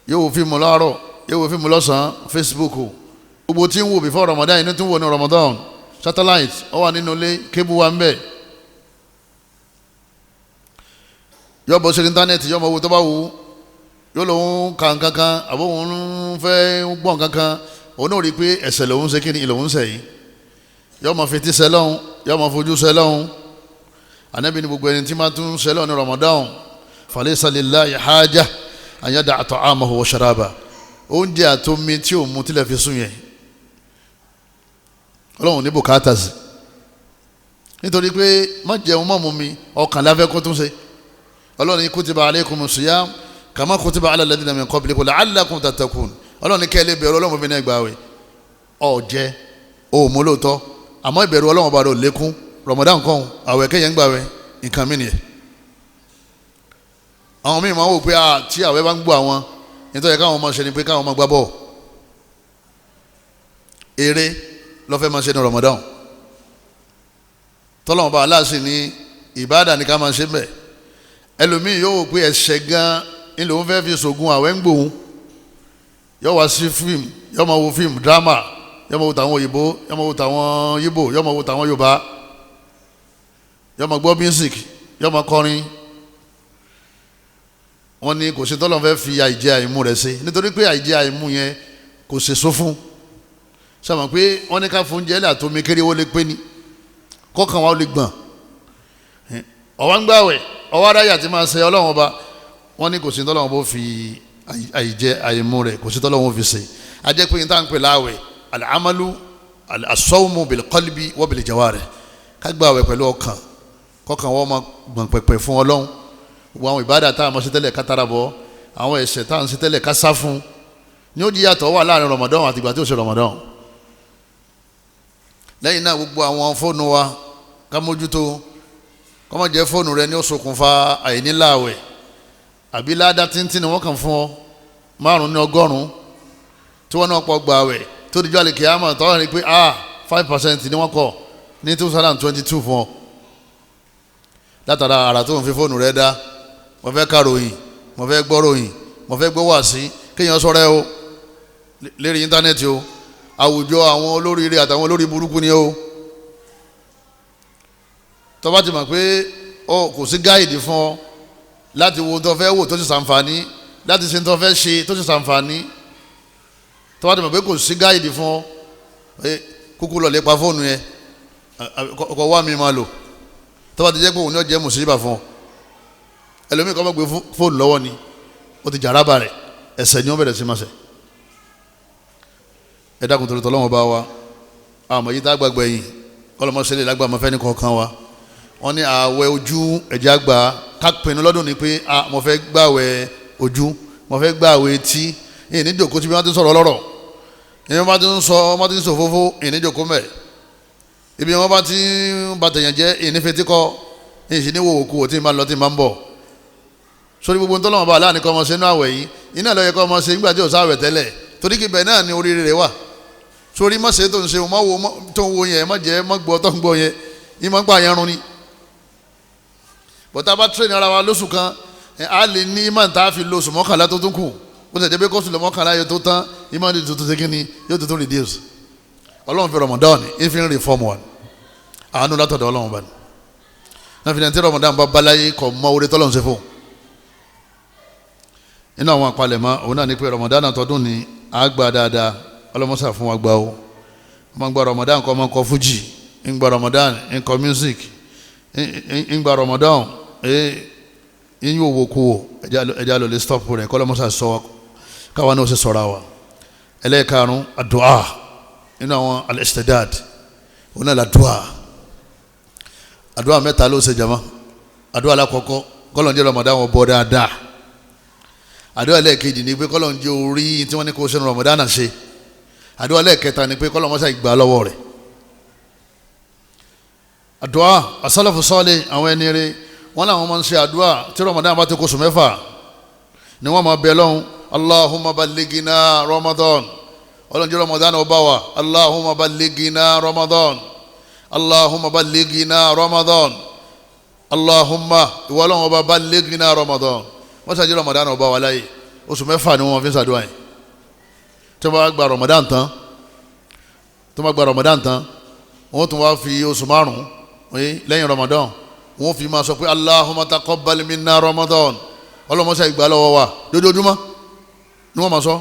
yóò wo fíìmù láàárọ̀ yóò wo fíìmù lọ́sàn-án Facebook gbogbo tí ń wò before Ramadan inú tí ń wò ní Ramadan satellite ó wà nínú ilé kébù wa ń bẹ yóò bọ́ sí íńtánẹ́ẹ̀tì yóò mọ owó tó bá wù ú yóò lòun ka nǹkan kan àbó òun fẹ́ gbọ́ nǹkan kan òun náà rí i pé ẹ̀ṣẹ̀ lòun ṣe kí ni lòun ṣe yìí yóò mọ fetí sẹ́lọ́hún yóò mọ fojú sẹ́lọ́hún Ànábì ní gbogbo ẹni tí máa tún sẹ́lọ́hún ní Ramadan falaysa lillahi haja an yada'a ta'amahu wa sharaba oúnjẹ àtomi tí ò mú tilẹ̀ fi sún yẹn Ọlọ́run ní bùkátà sí nítorí pé má jẹun má mú mi ọkàn láfẹ́ kó tún ṣe Ọlọ́run ní kutiba alaykumus siyam kama kutiba ala alladhina min qablikum la'allakum tattaqun Ọlọ́run ní kẹ́lẹ́ bẹ̀rù Ọlọ́run fi ní ẹgbàá wẹ̀ ọ̀jẹ́ òmù lóòótọ́ àmọ́ ìbẹ̀rù Ọlọ́run bá rò lékún Ramadan kan àwẹ̀ kẹ́yẹ̀ ń gbà wẹ̀ nǹkan mí nìyẹn àwọn míì máa wò pé tí àwẹ̀ bá ń gbọ́ àwọn nítorí káwọn máa ṣe ni pé káwọn máa gbá bọ́ọ̀ eré lọ́fẹ́ máa ṣe ní Ramadan tọ́lọ́mù bá aláàsì ní ìbáàdà ní ká máa ṣe bẹ́ẹ̀ ẹlòmíì yóò wò pé ẹ̀ṣẹ̀ gan ilé òun fẹ́ fi sògùn àwẹ̀ ń gbòun yóò wá sí fíìmù yóò máa wo fíìmù dírámà yóò máa wo tàwọn òyìnbó yóò máa wo tàwọn yíbò yóò máa wo tàwọn Yorùbá yóò máa gbọ́ music yóò máa kọrin wọ́n ní kò sí tọ́lọ́mù fẹ́ fi àìjẹ àìmú rẹ̀ ṣe nítorí pé àìjẹ àìmú yẹn kò ṣèso fún sọmọ pé wọ́n ní ká fún jẹ́lẹ̀ àtomi kéré wọ́n lè pé ní kọ́kàn wa ó lè gbọ̀n ọ̀wá ń gbàwẹ̀ ọwọ́ aráyà tí máa ṣe Ọlọ́run ọba wọ́n ní kò sí tọ́lọ́run bó fi àìjẹ àìmú rẹ̀ kò sí tọ́lọ́run fi ṣe ajẹ́ pé ní táwọn pè láwẹ̀ al-amalu as-sawmu bil-qalbi wa bil-jawarih ká gbàwẹ̀ pẹ̀lú ọkàn kọ́kàn wọ́n máa gbọ̀n pẹ̀pẹ̀ fún Ọlọ́run gbogbo àwọn ìbádà táwọn ọmọ sí tẹ́lẹ̀ ká tara bọ̀ àwọn ẹ̀ṣẹ̀ táwọn sí tẹ́lẹ̀ ká sá fún ní ó jíyàtọ̀ wà láàrin Ramadan àti ìgbà tí ó ṣe Ramadan lẹ́yìn náà gbogbo àwọn fóònù wa ká mójútó kọ́mọ̀ jẹ́ fóònù rẹ ní ó ṣokùnfà àìníláàwẹ̀ àbí ládá tíntín ni wọ́n kàn fún ọ 5 ní 100 tí wọ́n náà pọ̀ gbà wẹ̀ tó dijọ́ àlè kìámà tọ́wọ́n rí pé 5% ni wọ́n kọ̀ ní 2022 fún ọ látara àrà tó ń fi fóònù rẹ dá mo fẹ́ kàròyìn mo fẹ́ gbọ́ròyìn mo fẹ́ gbọ́ wàásí kéèyàn sọ̀rọ̀ ẹ o lérí íńtánẹ́ẹ̀tì o àwùjọ àwọn olóríire àtàwọn olórí burúkú ni o tó bá ti mọ̀ pé kò sí gáìdì fún ọ láti wo tó fẹ́ wò tó sì ṣàǹfààní láti ṣe tó fẹ́ ṣe tó sì ṣàǹfààní tó bá ti mọ̀ pé kò sí gáìdì fún ọ kúkú lọ lè pa fóònù yẹn ọkọ̀ wá mi máa lò tó bá ti jẹ́ pé òun ní ọjẹ́ mùsíbà fún ọ ẹlòmíì kọ́ mọ̀ gbé fóònù lọ́wọ́ ni ó ti jàrábà rẹ̀ ẹ̀ṣẹ̀ ni wọ́n bẹ̀rẹ̀ sí máa ṣẹ̀ ẹ dákun torí tọ́lọ́wọ́n bá wa àmọ́ yìí tá a gbàgbẹ́ yìí kọ́lọ́mọṣẹ́lẹ̀ lágbàmọ́ fẹ́ ní kọ̀ọ̀kan wa wọ́n ní ààwẹ̀ ojú ẹ̀jẹ̀ àgbà ká pinnu lọ́dún ni pé mo fẹ́ gbààwẹ̀ ojú mo fẹ́ gbààwẹ̀ etí ìyìn níjòkó tí wọ́n ti ń sọ̀rọ̀ ọlọ́rọ̀ ìyìn wọ́n bá ti ń sọ wọ́n ti ń sòfófó ìyìn níjòkó mẹ́ ibi wọ́n bá ti ń bàtẹ̀yàn jẹ́ ìyìn nífẹ̀ẹ́ tí kọ́ ìyìn sì ní wo òkú tí máa ń lọ tí máa ń bọ̀ sórí gbogbo ntọ́lọ́wọ́n bá aláàánú kọ́ ọmọ ṣe inú àwẹ̀ yìí iná ló yẹ kọ́ ọmọ ṣe nígbà tí ò sáwẹ̀ tẹ́lẹ̀ torí kí bẹ́ẹ̀ náà ni oríire rẹ̀ wà sórí má ṣe tó ń ṣe má wo tó ń wo yẹn má jẹ́ má gbọ́ tó ń gbọ́ yẹn yìí má gbà yẹn rún ni bọ́tà bá tírẹ̀nì ara wa lóṣù kan a lè ní imá tá a fi lo oṣù mọ́kànlá tó tún kù ó tẹ̀ jẹ́ pé kóṣù lọ mọ́kànlá yóò tó tán imá ní tuntun ṣe kí ni yóò tó tún reduce ọlọ́run fi Ramadan ìfi ń reform wa àánú látọ̀dọ̀ ọlọ́run bá ní náà fi ní ẹni tí Ramadan bá balaye kọ̀ mọ́ orí tọ́lọ́run ṣe fún inú àwọn àpalẹ̀mọ́ òun náà ní pé Ramadan tọdún ni àgbà dáadáa ọlọ́mọṣà fún wa gbà ó ọmọ gba Ramadan kọ́ ọmọ kọ fújì ń gba Ramadan ń kọ music ń gba Ramadan ń yóò wò kú o ẹja ló lè stop rẹ̀ kọ́ ọlọ́mọṣà sọ káwa náà ó sì sọ̀rọ̀ wa ẹlẹ́ẹ̀karùn-ún àdúà nínú àwọn al-istidad òun náà làdúà àdúà mẹ́ta ló ṣe jama àdúà alákọ̀ọ́kọ́ kọ́lọ̀ ń jẹ́ Ramadan wọn bọ́ dáadáa àdúà ẹlẹ́ẹ̀kejì ni pé kọ́lọ̀ ń jẹ́ orí tí wọ́n ní kó ṣe Ramadan náà ṣe àdúà ẹlẹ́ẹ̀kẹta ni pé kọ́lọ̀ mọ́sá ìgbà lọ́wọ́ rẹ̀ àdúà as-salafu salih àwọn ẹni rẹ̀ wọ́n làwọn máa ń ṣe àdúà tí Ramadan bá ti kó oṣù mẹ́fà ni wọ́n máa bẹ lọ́hùn Allahumma ballighna Ramadan ọlọ́njẹ́ Ramadan ọba wa Allahumma ballighna Ramadan Allahumma ballighna Ramadan Allahumma ìwọ Ọlọ́run ọba ballighna Ramadan wọ́n ṣàjẹ́ Ramadan ọba wà láyé oṣù mẹ́fà ni wọ́n fi ń ṣàdúrà yìí tí wọ́n bá gba Ramadan tán wọ́n tún wá fi oṣù márùn-ún lẹ́yìn Ramadan wọ́n fi máa sọ pé Allahumma taqabbal minna Ramadan ọlọ́mọṣẹ́ ìgbà lọ́wọ́ wa lójoojúmọ́ ni wọ́n máa sọ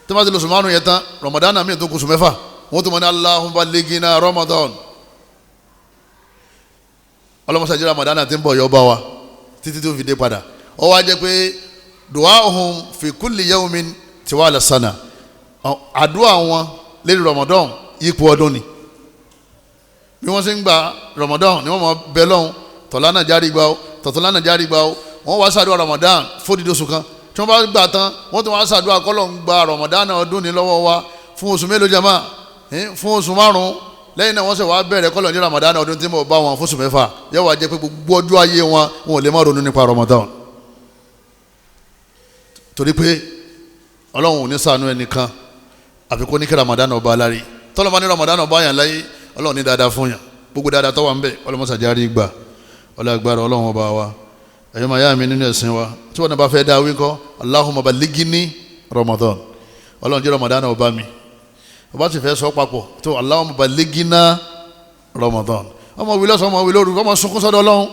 tí wọ́n ti lóṣù márùn-ún yẹn tán Ramadan náà mìíràn tó kù oṣù mẹ́fà wọ́n tún mọ̀ ní Allahumma ballighna Ramadan ọlọ́mọṣẹ́ ìjọba Ramadan ti ń bọ̀ yọ bá wa títí tó fi dé padà ó wá jẹ́ pé du'ahum fi kulli yawmin tiwala sana àdúrà wọn lórí Ramadan yípo ọdún ni bí wọ́n ṣe ń gba Ramadan ni wọ́n mọ̀ bẹ́ẹ̀ lọ́hùn tọ̀lánà járí gbà ó tọ̀tọ̀lánà járí gbà ó wọ́n wá ṣàdúrà Ramadan fódìdí oṣù kan tí wọ́n bá gbà tán wọ́n tún wá ṣàdúrà kọ́lọ̀ ń gba Ramadan ọdún ní lọ́wọ́ wa fún oṣù mélòó jama fún oṣù márùn-ún lẹ́yìn náà wọ́n ṣe wá bẹ̀rẹ̀ kọ́lọ̀ ní Ramadan ọdún tí mo bá wọn fún oṣù mẹ́fà yẹ wá jẹ́ pé gbogbo ọjọ́ ayé wọn ò lè má ronú nípa Ramadan torí pé Ọlọ́run ò ní ṣàánú ẹnìkan àfikún ní kí Ramadan ọba alárí tọ́lọ́mọ ní Ramadan ọba yàn láyé Ọlọ́run ní dáadáa fún yàn gbogbo dáadáa tó wà ń bẹ ọlọ́mọsàjárí gbà ọlọ́gbàrá Ọlọ́run ọba wa ẹ̀yọ́ máa yá mi nínú ẹ̀sìn wa tí wọ́n náà bá fẹ́ dá wíkọ́ Allahumma ballighni Ramadan Ọlọ́run jẹ́ Ramadan ọba mi ọba ti fẹ́ sọ papọ̀ tó Allahumma ballighna Ramadan ọmọ wí lọ́sàn ọmọ wí lóru ọmọ sunkún sọ́dọ̀ Ọlọ́run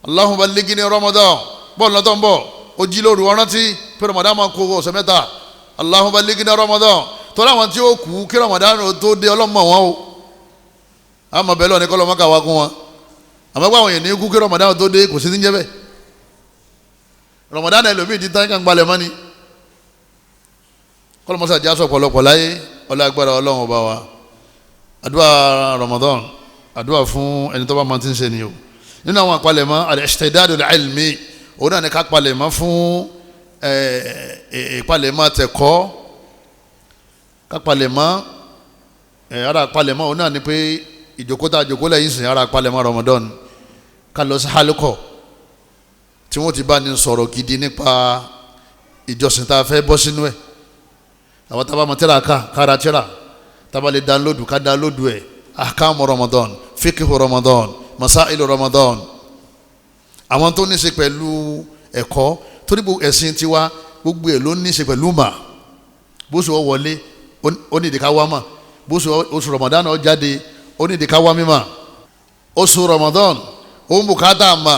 Allahumma ballighni Ramadan bọ́ọ̀lù lọ́tọ̀ ń bọ̀ ó jí lóru ọ̀rántí pé Ramadan máa kó ọ̀sẹ̀ mẹ́ta Allahumma ballighni Ramadan tó láwọn tí ó kú kí Ramadan tó dé ọlọ́mọ wọn o àmọ́ bẹ́ẹ̀ lọ ní kọ́lọ́ mọ́kà wá kún wọn àmọ́ pé àwọn èèyàn ní kú kí Ramadan tó dé kò sí ní jẹ́ bẹ́ẹ̀ Ramadan ẹlòmíì ti tán kàn gbalẹ̀ mọ́ni kọ́lọ́ mọ́sá já sọ pọ̀lọpọ̀ láyé ọlọ́gbàrá Ọlọ́run ọba wa àdúrà Ramadan àdúrà fún ẹni tó bá máa ti ń ṣe ni o nínú àwọn àpalẹ̀mọ́ al-istidadu al-ilmi òun náà ní ká palẹ̀mọ́ fún ìpalẹ̀mọ́ tẹ̀kọ́ ká palẹ̀mọ́ ara palẹ̀mọ́ òun náà ni pé ìjókòó lẹ́yìn sìn ara palẹ̀mọ́ Ramadan ká lọ sí hálùkọ̀ tí wọ́n ti bá ní sọ̀rọ̀ gidi nípa ìjọsìn tá a fẹ́ bọ́ sínú ẹ̀ àwọn tá a bá mọ tẹ́lá kára tẹ́lá tá a bá lè dánlódù ká dánlódù ẹ̀ ahkamu Ramadan fikihu Ramadan masailu Ramadan àwọn tó ní í ṣe pẹ̀lú ẹ̀kọ́ torí ẹ̀sìn tiwa gbogbo ẹ̀ ló ní í ṣe pẹ̀lú mà bó ṣe wọ́n wọlé ó ní ìdíkà wá mà bó ṣe oṣù Ramadan ó jáde ó ní ìdíkà wá mímà oṣù Ramadan ó ń bùkátà mà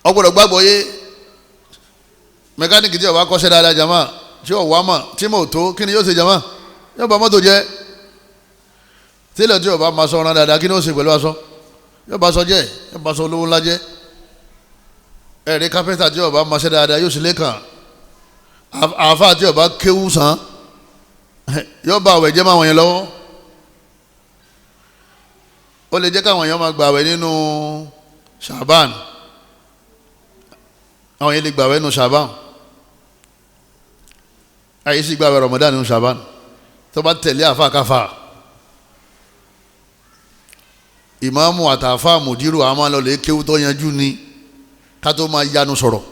ọgbọ́dọ̀ gbàgbọ́ yé mẹkáníkì tí ó bá kọ́ṣẹ́ dáadáa jama tí ó wá mà tí mo tó kí ni yóò ṣe jama yóò bá mọ́tò jẹ́ tílẹ̀ tí ó bá máa sọ ọ̀ràn dáadáa kí ni ó ṣe pẹ̀lú aṣọ yóò bá sọ jẹ́ yóò bá sọ olówó ńlá jẹ́ ẹ̀rí kápẹ́ntà tí ó bá máa ṣe dáadáa yóò sì lẹ́kàn àáfàá tí ó bá kéwú sàn yóò bá àwẹ̀ jẹ́ máa wọ̀nyẹn lọ́wọ́ ó lè jẹ́ káwọn èèyàn máa gbà àwẹ̀ nínú Ṣàbán àwọn yẹn lè gbà àwẹ̀ nínú Ṣàbán àyè sì gbà àwẹ̀ Ramadan nínú Ṣàbán tó bá tẹ̀lé àáfàá káfà ìmáàmù àtàfà mùdírù àwọn máa lọ lè kéwú tó yanjú ni ká tó máa yanu sọ̀rọ̀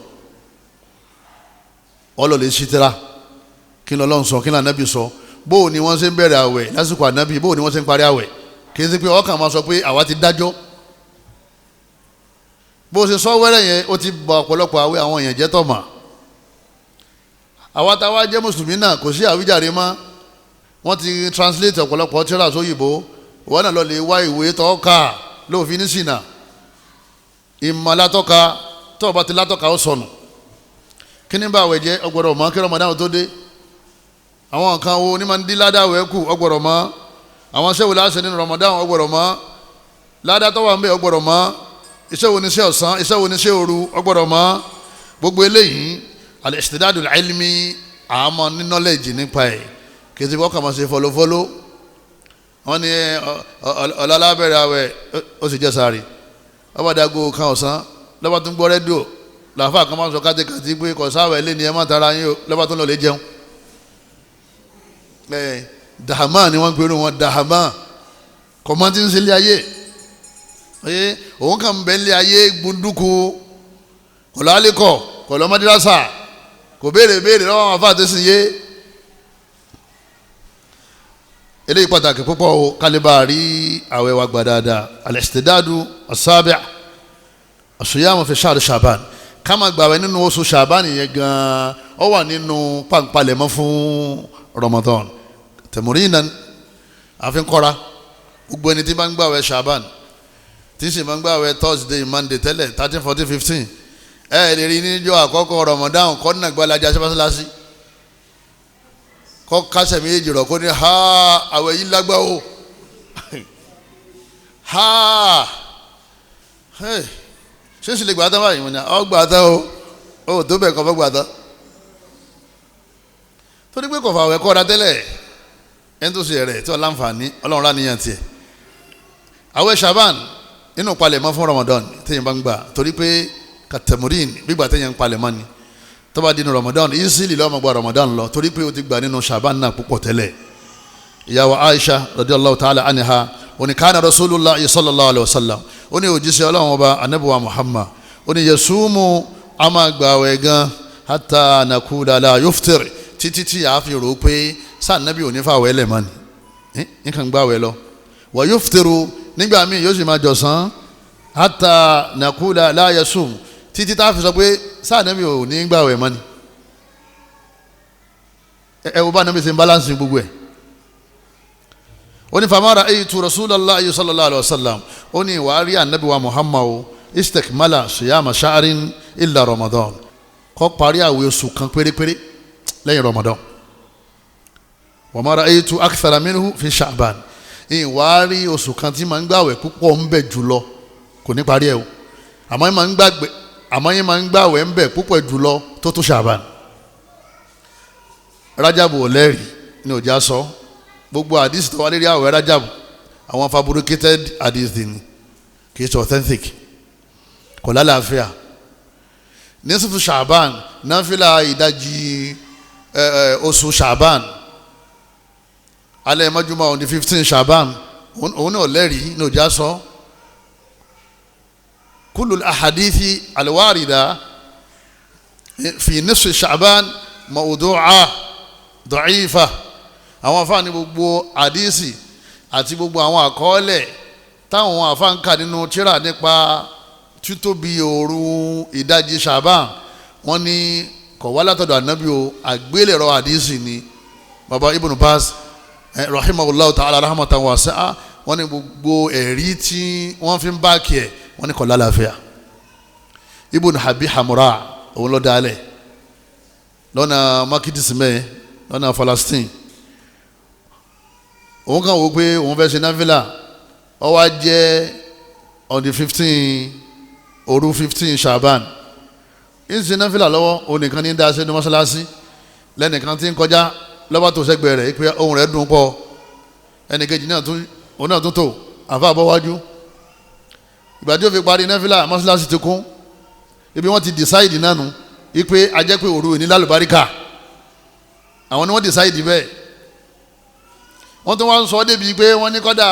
ọlọ́ lè ṣítira kí ni Ọlọ́run sọ kí ni ànábì sọ bóò ni wọ́n ṣe ń bẹ̀rẹ̀ àwẹ̀ lásìkò ànábì bóò ni wọ́n ṣe ń parí àwẹ̀ kì í ṣe pé ọkàn máa sọ pé àwa ti dájọ́ bó ṣe sọ wẹ́rẹ́ yẹn ó ti bà ọ̀pọ̀lọpọ̀ àwẹ̀ àwọn èèyàn jẹ́ tọ̀mà àwa táwa jẹ́ mùsùlùmí náà kò sí àwíjàre mọ́ wọ́n ti translate ọ̀pọ̀lọpọ̀ tírà sóyìnbó wọ́n náà lọ lè wá ìwé tọ́ka lófin ní ṣìnà ìmọ̀ látọ́ka tó bá ti látọ́ka ó sọnù kí ní bá àwẹ̀ jẹ́ ọgbọ̀rọ̀ mọ́ kí Ramadan tó dé àwọn nǹkan wo ní máa ń dín ládàwẹ̀ kù ọgbọ̀rọ̀ mọ́ àwọn iṣẹ́ wo láṣẹ nínú Ramadan ọgbọ̀rọ̀ mọ́ ládà tó wà ń bẹ ọgbọ̀rọ̀ mọ́ iṣẹ́ wo ní iṣẹ́ ọ̀sán iṣẹ́ wo ní iṣẹ́ òru ọgbọ̀rọ̀ mọ́ gbogbo eléyìí al-istidadu al-ilmi àmọ́ ní knowledge nípa ẹ̀ kì í ti kọ́ kà máa ṣe fọlọ́fọlọ́ wọ́n ní ọ̀làlábẹ̀rẹ̀ àwẹ̀ ó sì jẹ́ sáré ọbàdàgò kan ọ̀sán lọ́ba tó ń gbọ́ rédíò làáfà kan máa ń sọ kátikàtí pé kọ̀sáwẹ̀ lé ní ẹ má tara yín o lọ́ba tó ń lọ lè jẹun dàhámà ni wọ́n ń pèrò wọn dàhámà kọ̀mọ́tì ń sílé ayé òun kàn ń bẹ́ lé ayé gbunduku kọ̀lálẹ́kọ̀ kọ̀lọ́mọdérásà kò béèrè lọ́wọ́ àwọn afáàtẹ́sìn yé eléyìí pàtàkì púpọ̀ o kálíbà rí àwẹ̀ wa gbà dáadáa al-istidadu as-sabi' as-siyam fi shahr Sha'ban ká máa gbààwẹ̀ nínú oṣù Sha'ban yẹn gan-an ó wà nínú pàǹpalẹ̀mọ́ fún Ramadan tẹ̀mùrínà àfin kọ́ra gbogbo ẹni tí bá ń gbààwẹ̀ Sha'ban tí sì máa ń gbààwẹ̀ Thursday Monday tẹ́lẹ̀ 13 14 15 lè rí níjọ́ àkọ́kọ́ Ramadan kọ́ nínú àgbàlajà sẹ́fásílásí kọ́ kásẹ̀ méjì rọ̀ kó ní ha àwẹ̀ yìí lágbá o ha ṣé sì lè gbà tán báyìí wọ́n ní ọ gbà tán o tó bẹ̀ kọ́ fẹ́ gbà tán torí pé kò fà àwẹ̀ kọ́ra tẹ́lẹ̀ ẹni tó ṣe rẹ̀ tí wọ́n láǹfààní Ọlọ́run láníyàn tiẹ̀ àwẹ̀ Sha'ban nínú palẹ̀mọ́ fún Ramadan téèyàn bá ń gbà torí pé kàtẹ́mùrín gbígbà téèyàn ń palẹ̀mọ́ ni tó bá dínú Ramadan ìsílì lọ́mọ gba Ramadan lọ torí pé o ti gbà nínú Sha'ban náà púpọ̀ tẹ́lẹ̀ ìyàwó Aisha radiyallahu ta'ala anha ó ní kana Rasulullah sallallahu alayhi wa sallam ó ní òjíṣẹ́ Ọlọ́run ọba anabiwa Muhammad ó ní yasumu a máa gbààwẹ̀ gan hatta nakula la yuftir títí tí a fi rò pé sànàbí ò ní fàwẹ̀ lẹ̀ mọ́ ni nǹkan gbààwẹ̀ lọ wa yuftiru nígbà míì yóò sì máa jọ̀sán hatta nakula la yasum títí tá a fi sọ pé sànàbí ò ní gbààwẹ̀ mọ́ ni ẹ wo bá nàbí ṣe ń balance gbogbo ẹ̀ ó ní famara ayitu Rasulullah sallallahu alayhi wa sallam ó ní wàá rí ànábì wa Muhammadu istakmala siyama sha'rin illa Ramadan kó parí àwẹ̀ oṣù kan pérépéré lẹ́yìn Ramadan wa ma ra'aytu akthara minhu fi Sha'ban wàá rí oṣù kan tí máa ń gbàwẹ̀ púpọ̀ ń bẹ jùlọ kò ní parí ẹ̀ o àmọ́ yín máa ń gbàwẹ̀ ń bẹ púpọ̀ jùlọ tó tó Sha'ban Rajabu ò lẹ́rìí ní òjá sọ gbogbo hadith tó wà lérí àwẹ̀ Rajabu àwọn fabricated hadith ni kì í ṣe authentic kò lálàáfíà nísìtú Sha'ban náfìlà ìdajì oṣù Sha'ban alẹ́ mọ́júmọ́ on the 15 Sha'ban òun náà lẹ́rìí ní òjá sọ kullu al-ahadithi al-warida fi nisfi Sha'ban mawdu'a da'ifa àwọn afáàní gbogbo àdísì àti gbogbo àwọn àkọọ́lẹ̀ táwọn afáǹkà nínú tírà nípa títóbi òru ìdajì Sha'ban wọ́n ní kò wá látọ̀dọ̀ ànábì o àgbélẹ̀rọ àdísì ni baba Ibn Baz rahimahullahu ta'ala rahmatan wasi'a wọ́n ní gbogbo ẹ̀rí tí wọ́n fi ń bá kí ẹ̀ wọ́n ní kò lálàáfíà Ibn Abi Hamura òun ló dálẹ̀ lọ́nà makidisime lọ́nà Palestine òun kàn wò pé òun fẹ́ ṣe náfìlà ó wá jẹ́ on the 15 òru 15 Sha'ban ń ṣe náfìlà lọ́wọ́ òun nìkan ní dá sínú mọ́ṣáláṣí lẹ́nìkan tí ń kọjá lọ́wọ́ tó sẹ́gbẹ̀ẹ́ rẹ̀ pé ohun rẹ̀ dùn pọ̀ ẹnìkejì òun náà tún tò àfa àbọ̀wájú ìgbà tí ó fi parí náfìlà mọ́ṣáláṣí ti kún ibi wọ́n ti decide náà nù wípé ajẹ́ pé òru ìní lálùbáríkà àwọn ni wọ́n decide bẹ́ẹ̀ wọ́n tún wá ń sọ débi pé wọ́n ní kọ́dà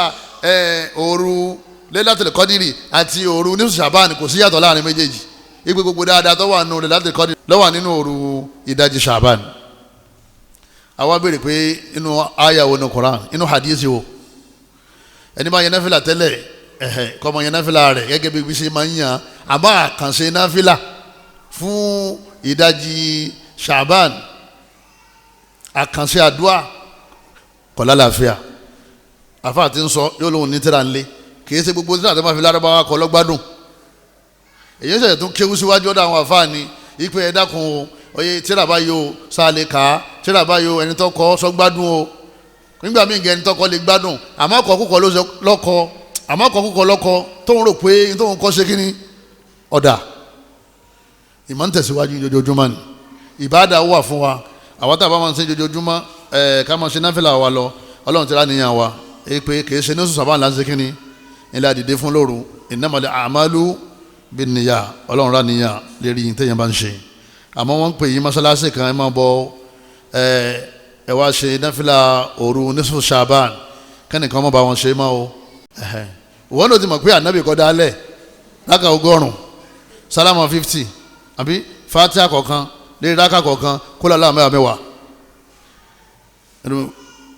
òru Lailatul Qadri àti òru ní Sha'ban kò sí yàtọ̀ láàrin méjèèjì ìpè gbogbo dáadáa tó wà nínú Lailatul Qadri ló wà nínú òru ìdajì Sha'ban àwa béèrè pé inú àyà wo ní Quran inú hadisi wo ẹni máa yẹn náfìlà tẹ́lẹ̀ kọ́ máa yẹn náfìlà rẹ̀ gẹ́gẹ́ bí ṣe máa ń yàn àmọ́ àkànṣe náfìlà fún ìdajì Sha'ban àkànṣe àdúrà kọ̀lá làáfíà àfáà tí ń sọ yóò lóun ní tíra ńlẹ̀ kì í ṣe gbogbo tíra tó máa fi lárúbáwá kọ lọ́gbádùn èyí ṣẹ̀ṣẹ̀ tún kéwú síwájú ọ̀dọ̀ àwọn àfáà ni ipe ẹ̀ dákun oye tíra bá yóò sáàlẹ̀ ká tíra bá yóò ẹni tó kọ sọ́gbádùn o nígbà míì gẹ̀ ẹni tó kọ lè gbádùn àmọ́ kọ̀ọ̀kọ̀ lọ́kọ tó ń rò pé tó ń kọ́ ṣe kíní ọ̀dà ìmọ̀ ń tẹ̀síwájú jojoojúmọ́ ni ìbáàdà wà fún wa àwọn tá a bá máa ń ṣe jojoojúmọ́ ká máa ṣe náfìlà wa lọ ọlọ́run ti rá níyàn wa pé kì í ṣe ní oṣù Ṣàbáàn láti ṣe kínní ilé àdìdé fún lóru innamal a'malu binniyah ọlọ́run rá níyàn lérí yìí téèyàn bá ń ṣe àmọ́ wọ́n ń pè yín mọ́ṣáláṣí kan ẹ máa bọ ẹ wá ṣe náfìlà òru nisfu Ṣàbáàn kẹ́nìkan má bá wọn ṣe máa o wọ́n ló ti mọ̀ pé ànábì kọ́ dálẹ̀ rákà 100 sálámà 50 àbí fatiha kọ̀ọ̀kan lérí rákà kọ̀ọ̀kan kó lọ́la mẹ́wàá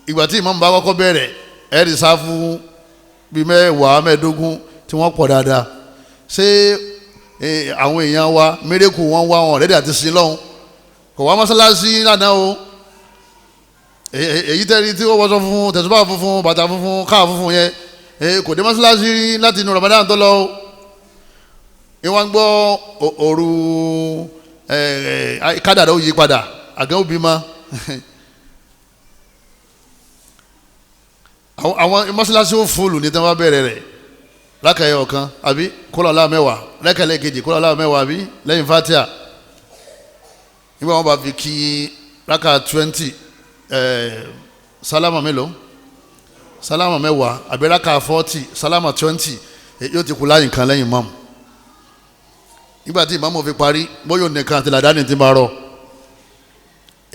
ìgbà tí ìmáàmù bá kọ́kọ́ bẹ̀rẹ̀ ẹ̀rí sáfù bíi mẹ́wàá mẹ́ẹ̀ẹ́dógún tí wọ́n pọ̀ dáadáa ṣé àwọn èèyàn wa mérekù wọn wá wọn rẹ́dí àti sin lọ́hùn kò wá mọ́sálásí lánàá o èyí tẹ́rí tí wọ́n wọ́sọ funfun tẹ̀síbà funfun bàtà funfun káà funfun yẹn kò dé mọ́sálásí láti inú Ramadan tó lọ o ìwọ́n gbọ́ òru kádàrá ó yí padà àgẹ́ òbí ma àwọn mọ́sálásí ó fúlù ní tí wọ́n bá bẹ̀rẹ̀ rẹ̀ lákàyè ọ̀kan àbí kólọ́lá mẹ́wàá lẹ́kẹ̀lẹ́ kejì kólọ́lá mẹ́wàá àbí lẹ́yìn fatia nígbà wọn bá fi kí rákà 20 sálámà mélòó sálámà mẹ́wàá àbí rákà 40 sálámà 20 yóò ti kú láyìn kan lẹ́yìn mọ́mù nígbà tí ìmáàmù fi parí bóyá nìkan àti làdáni ti máa rọ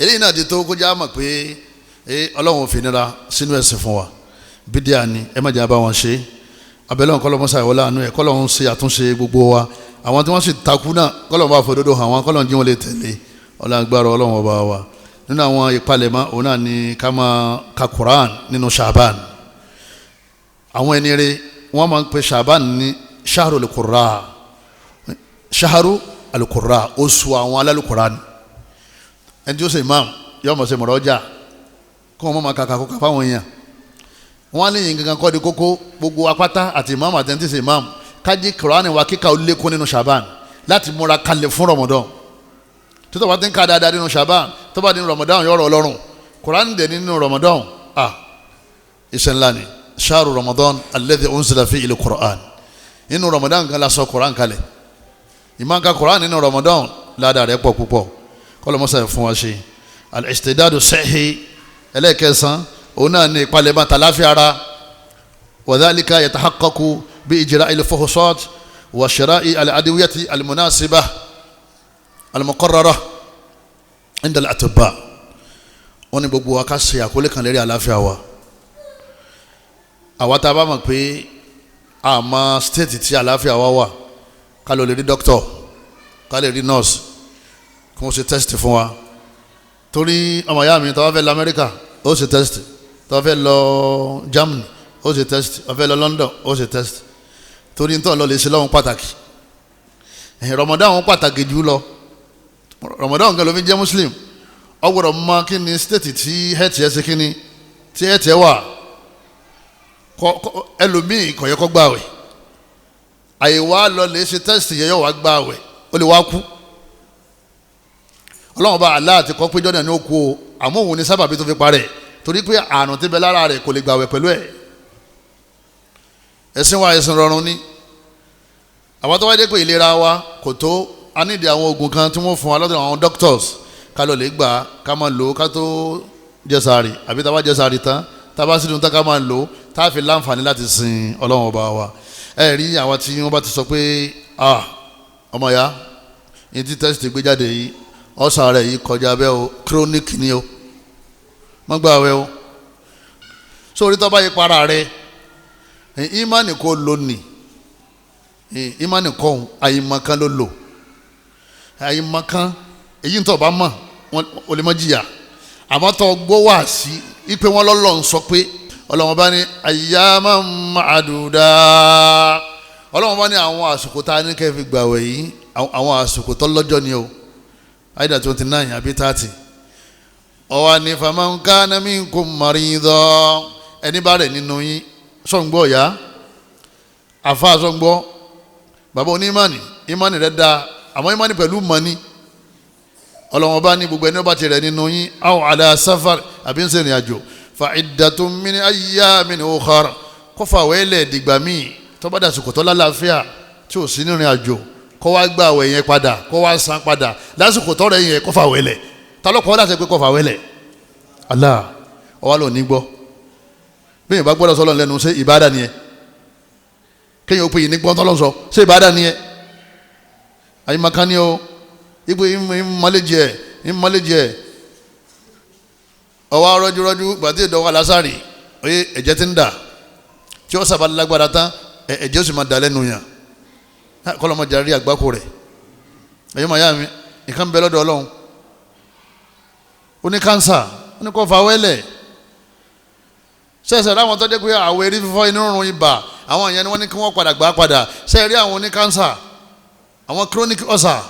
eléyìí náà ti tó kó já mọ̀ pé ọlọ́run ò fi nira sínú ẹ̀sìn fún wa bídíà ni ẹ má jẹ́ bá wọn ṣe abẹ́lẹ́ kọ́lọ́mù ṣàìwọlá àánú ẹ̀ kọ́lọ́mù ṣe àtúnṣe gbogbo wa àwọn tí wọ́n sì takú náà kọ́lọ́mù bá fòdodo hàn wọ́n kọ́lọ́mù jí wọn lè tẹ̀lé ọlọ́gbàrá ọlọ́run ọba wa nínú àwọn ìpalẹ̀mọ́ òun náà ni ká máa ka Quran nínú Shaban àwọn ẹni rẹ̀ wọ́n máa ń pe Shaban ní shahru al-qurra shahru al-qurra oṣù àwọn alálùkùránì ẹni tí ó ṣe imam yóò mọ̀ ṣe mọ̀rọ̀ ọjà kó wọn máa kàkà kókà fáwọn èèyàn wọn ní yìí gangan kọ́ di kókó gbogbo apáta àti imam àti ẹni tí ṣe imam kájí Quran wa kíkà ó lékún nínú Shaban láti múra kalẹ̀ fún Ramadan tó bá ti ń ka dáadáa nínú Shaban tó bá di Ramadan yọ̀rọ̀ ọlọ́run Quran dẹ̀ nínú Ramadan iṣẹ́ ńlá ni shahru Ramadan alladhi unzila fihi al-Quran nínú Ramadan kan la sọ Quran kalẹ̀ ìmọ̀ ka Quran nínú Ramadan ládàá rẹ̀ pọ̀ púpọ̀ kọ́lọ́mọ́sá fún wa ṣe al-istidadu sahhi ẹlẹ́ẹ̀kẹsàn òun náà ní ìpalẹ̀mọ́ tàláfíà ara wa dhalika yatahaqqaqu bi ijra'i al-fuhusat wa shira'i al-adwiyati al-munasibah al-muqarrara inda al-atibba wọ́n ní gbogbo wa ká ṣe àkólé kan lérí àláfíà wa àwa tá a bá mọ̀ pé àmọ́ stéètì tí àláfíà wa wà ká lọ lè rí dókítọ̀ ká lè rí nọ́ọ̀sì kí wọ́n ṣe tẹ́sítì fún wa torí ọmọ ìyá mi tó bá fẹ́ lọ Amẹ́ríkà ó ṣe tẹ́sítì tó bá fẹ́ lọ Germany ó ṣe tẹ́sítì tó bá fẹ́ lọ London ó ṣe tẹ́sítì torí nítorí lọ lè ṣe lọ́hùn pàtàkì Ramadan pàtàkì jù lọ Ramadan kan ló fi jẹ́ Muslim ọgbọ́dọ̀ mọ kí ni stéètì tí hẹ́ẹ̀tì ẹ̀ ṣe kí ni tí hẹ́ẹ̀tì ẹ̀ wà ẹlòmíì kò yẹ kó gbààwẹ̀ àyèwà lọ lè ṣe tẹ́sítì yẹ yóò wá gbààwẹ̀ ó lè wá kú ọlọ́run bá Allah ti kọ́ pé jọ́nà ní ó kú o àmọ́ òun ni sábàbí tó fi parẹ́ torí pé àrùn tí bẹ lára rẹ̀ kò lè gbààwẹ̀ pẹ̀lú ẹ̀ ẹ̀sìn wa ẹ̀sìn rọrùn ni àwọn tó wáyé dé pé ìlera wa kò tó a nídìí àwọn oògùn kan tí wọ́n fún wa lọ́dọ̀ àwọn doctors ká lọ lè gbà ká máa lò ó ká tó jẹ sààrì àbí tá a bá jẹ sààrì tán tá a bá sínú tán ká máa lò ó tá a fi láǹfààní láti sin ọlọ́run ọba wa ẹ rí àwọn tí wọ́n bá ti sọ pé ọmọ ya ní tí test gbé jáde yìí ọ̀sán rẹ̀ yìí kọjá bẹ́ẹ̀ o chronic ni o mọ́ gbà wẹ́ o sórí tó bá yí para rẹ̀ ìmánì kò lò ní ìmánì kọ́ àyìnmọ̀kan ló lò àyìnmọ̀kan èyí ń tọ́ bá mọ̀ o lè mọ́ jìyà àmọ́ tó gbọ́ wá sí ipe wọn lọ́lọ́ ń sọ pé ọlọ́wọ́n bá ní ayyaman ma'duda ọlọ́wọ́n bá ní àwọn àsìkò tá a ní kẹ́ fi gbàwẹ̀ yìí àwọn àsìkò tó lọ́jọ́ ni o àyídà 29 àbí 30 ọwọ́ ní faman kana minkum marida ẹni bá rẹ̀ nínú yín sọ̀ǹgbọ́ ọ̀yá àfa sọ̀ǹgbọ́ bàbá onímọ̀nì ìmọ̀nì rẹ̀ dáa àmọ́ ìmọ̀nì pẹ̀lú mọ̀ni ọlọ́wọ́n bá ní gbogbo ẹni bá ti rẹ̀ nínú yín aw ala safar àbí ń ṣe ìrìn àjò fa iddatun min ayyamin ukhar kọ́fà wẹ́lẹ̀ dìgbà míì tó bá dàsìkò tó lálàáfíà tí ò sí nírìn àjò kọ́ wá gbà àwẹ̀ yẹn padà kọ́ wá san padà lásìkò tọ́rọ̀ yẹn kọ́fà wẹ́lẹ̀ ta ló kọ́ láti pé kọ́fà wẹ́lẹ̀ Allah ọwọ́ ló ní gbọ́ bí yẹn bá gbọ́dọ̀ sọ́lọ́ lẹ́nu ṣé ìbádà ni ẹ kéèyàn ó pè yín ní gbọ́n tọ́lọ́ sọ ṣé ìbádà ni ẹ àyìnbákan ni o ipò ìmọ̀lẹ́jì ẹ̀ ọwọ́ rọ́júrọ́jú gbàdé ìdánwò alásàrì oye ẹ̀jẹ̀ ti ń dà tí ó sábà lágbára tán ẹ̀jẹ̀ ó sì máa dà lẹ́nu yàn kọ́lọ́mọjà rí àgbákò rẹ̀ ẹ̀yọ́ màá yá mi nǹkan bẹ lọ́dọ̀ ọlọ́run ó ní kánsà ó ní kó fa wẹ́lẹ̀ sẹ́sẹ̀ láwọn tó jẹ́ pé àwọ̀ erí fífọ́ inú rúnrún ibà àwọn ìyẹn ni wọ́n ní kí wọ́n padà gbà padà sẹ́ẹ̀rí àwọn oní cancer àwọn chronic ulcer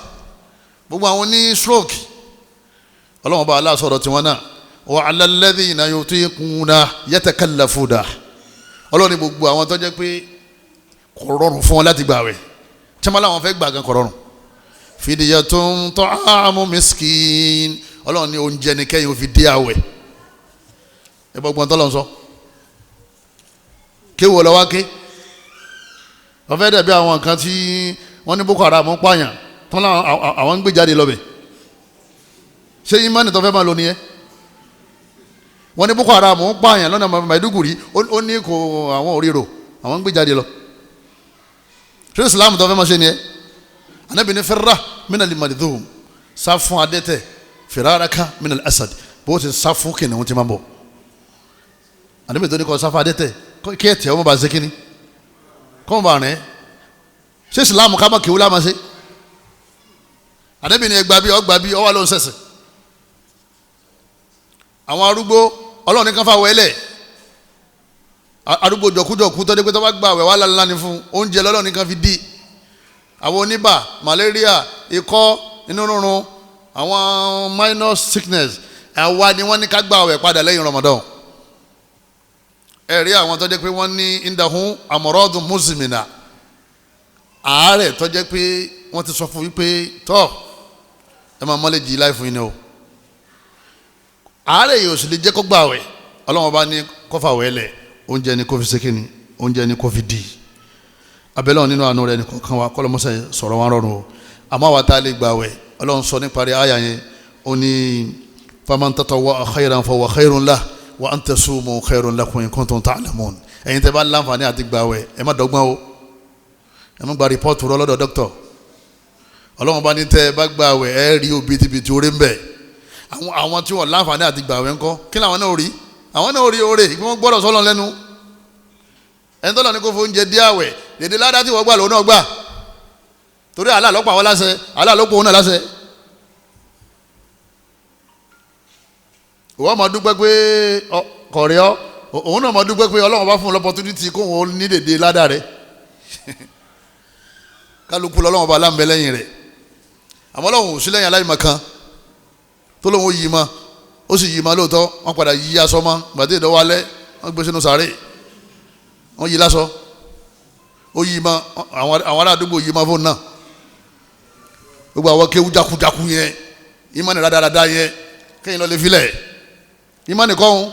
gbogbo àwọn ní stroke ọlọ́wọ́n bá aláà sọ̀rọ̀ tiwọn náà wa 'ala alladhina yutiquna yatakallafuna ọlọ́wọ́n ní gbogbo àwọn tó jẹ́ pé kò rọrùn fún wọn láti gbààwẹ̀ tí wọ́n láwọn fẹ́ gbà gan kò rọrùn fidyatun ta'amu miskin ọlọ́wọ́n ní oúnjẹ ní kẹ́yìn ó fi dé àwẹ̀ ẹ bọ́ gbọ́n tọ́lọ́ sọ kéwò lọ́wọ́ ké wọ́n fẹ́ dàbí àwọn nǹkan tí wọ́n ní Boko Haram pààyàn tán láwọn àwọn ń gbé jáde lọ́bẹ̀ ṣé ìmánì tó fẹ́ máa lò nìyẹn wọ́n ní Boko Haram pààyàn lọ́nà Maiduguri ó ní kò àwọn òrìrò àwọn ń gbé jáde lọ ṣé Islam tó fẹ́ máa ṣe nìyẹn Ànábì ní firra minal madhum sá fún adẹ́tẹ̀ firaraka minal asad bó ti sá fún kìnìún ti máa bọ̀ Ànábì tó ní kọ́ sá fún adẹ́tẹ̀ kí ẹ tẹ ọmọ bá ṣe kíní kọ́mọ bá rìn ṣé Islam ká mọ̀ kí wúlá máa ṣe Ànábì ní ẹgbàá bí ọgbà bí ọwọ́ ló ń ṣẹ̀ṣẹ̀ àwọn arúgbó Ọlọ́run ní kan fà wẹ́lẹ̀ arúgbó jọkújọkú tó dé pé tó bá gbà wẹ̀ wá lálẹ́ ní fún oúnjẹ lọ́lọ́run ní kan fi dí àwọn oníbà malaria ikọ́ inú rúnrún àwọn minor sickness àwa ni wọ́n ní ká gbà wẹ̀ padà lẹ́yìn Ramadan ẹ̀rí àwọn tó jẹ́ pé wọ́n ní indahun amọ̀rọ́dún mùsùlùmínà àárẹ̀ tó jẹ́ pé wọ́n ti sọ fún wípé tọ́ ẹ máa mọ́lẹ̀ jí láì fún yín ni o àárẹ̀ yìí ò sì lè jẹ́ kó gbààwẹ̀ Ọlọ́run bá ní kó fàwẹ̀ lẹ̀ oúnjẹ ni kó fi sékìní oúnjẹ ni kó fi dì abẹ́lẹ́ nínú àánú rẹ̀ nìkan kan wa kọ́lọ́mọ́sẹ̀ sọ̀rọ̀ wọn rọrùn o àmọ́ àwa tá a lè gbààwẹ̀ Ọlọ́run sọ níparí àyà yẹn ó ní faman tatawwa'a khayran fahuwa khayrun lahu wa an tasumu khayrun lakum in kuntum ta'lamun ẹ̀yin tẹ́ bá láǹfààní àti gbààwẹ̀ ẹ má dọ́gbọ́n o ẹ má gba rìpọ́ọ̀tù rọ lọ́dọ̀ dókítọ̀ Ọlọ́run bá ní tẹ́ ẹ bá gbààwẹ̀ ẹ rí òbítíbitì orí ń bẹ àwọn tí wọ́n láǹfààní àti gbààwẹ̀ ńkọ́ kí làwọn náà rí àwọn náà rí oore kí wọ́n gbọ́dọ̀ sọ́lọ́ lẹ́nu ẹni tọ́lọ̀ ní kó fún oúnjẹ dí àwẹ̀ dèdè ládá tí wọ́n gbà lòun náà gbà torí Allah ló pa wọ́n láṣẹ Allah ló pa òun náà láṣẹ wọ́n máa dúpẹ́ pé kọ̀rẹ́ ọ́ òun náà máa dúpẹ́ pé Ọlọ́run bá fún un l'opportunity kó òun ní dèdè ládà rẹ̀ kálukú lọ́lọ́run bá láǹbẹ̀ lẹ́yìn rẹ̀ àmọ́ Ọlọ́run ò sí lẹ́yìn aláìmọ̀ kan tó lóun ó yí ma ó sì yí ma lóòótọ́ wọ́n padà yí aṣọ mọ́ gbàdé ìdánwò alẹ́ wọ́n gbé sínú sàárè wọ́n yí lásọ ó yí ma àwọn ará àdúgbò yí ma fóònù náà gbogbo àwọn kéwú jákujáku yẹn ìmọ̀ ní rádaràda yẹn kéyìn lọ lè filẹ̀ ìmánì kọ́hún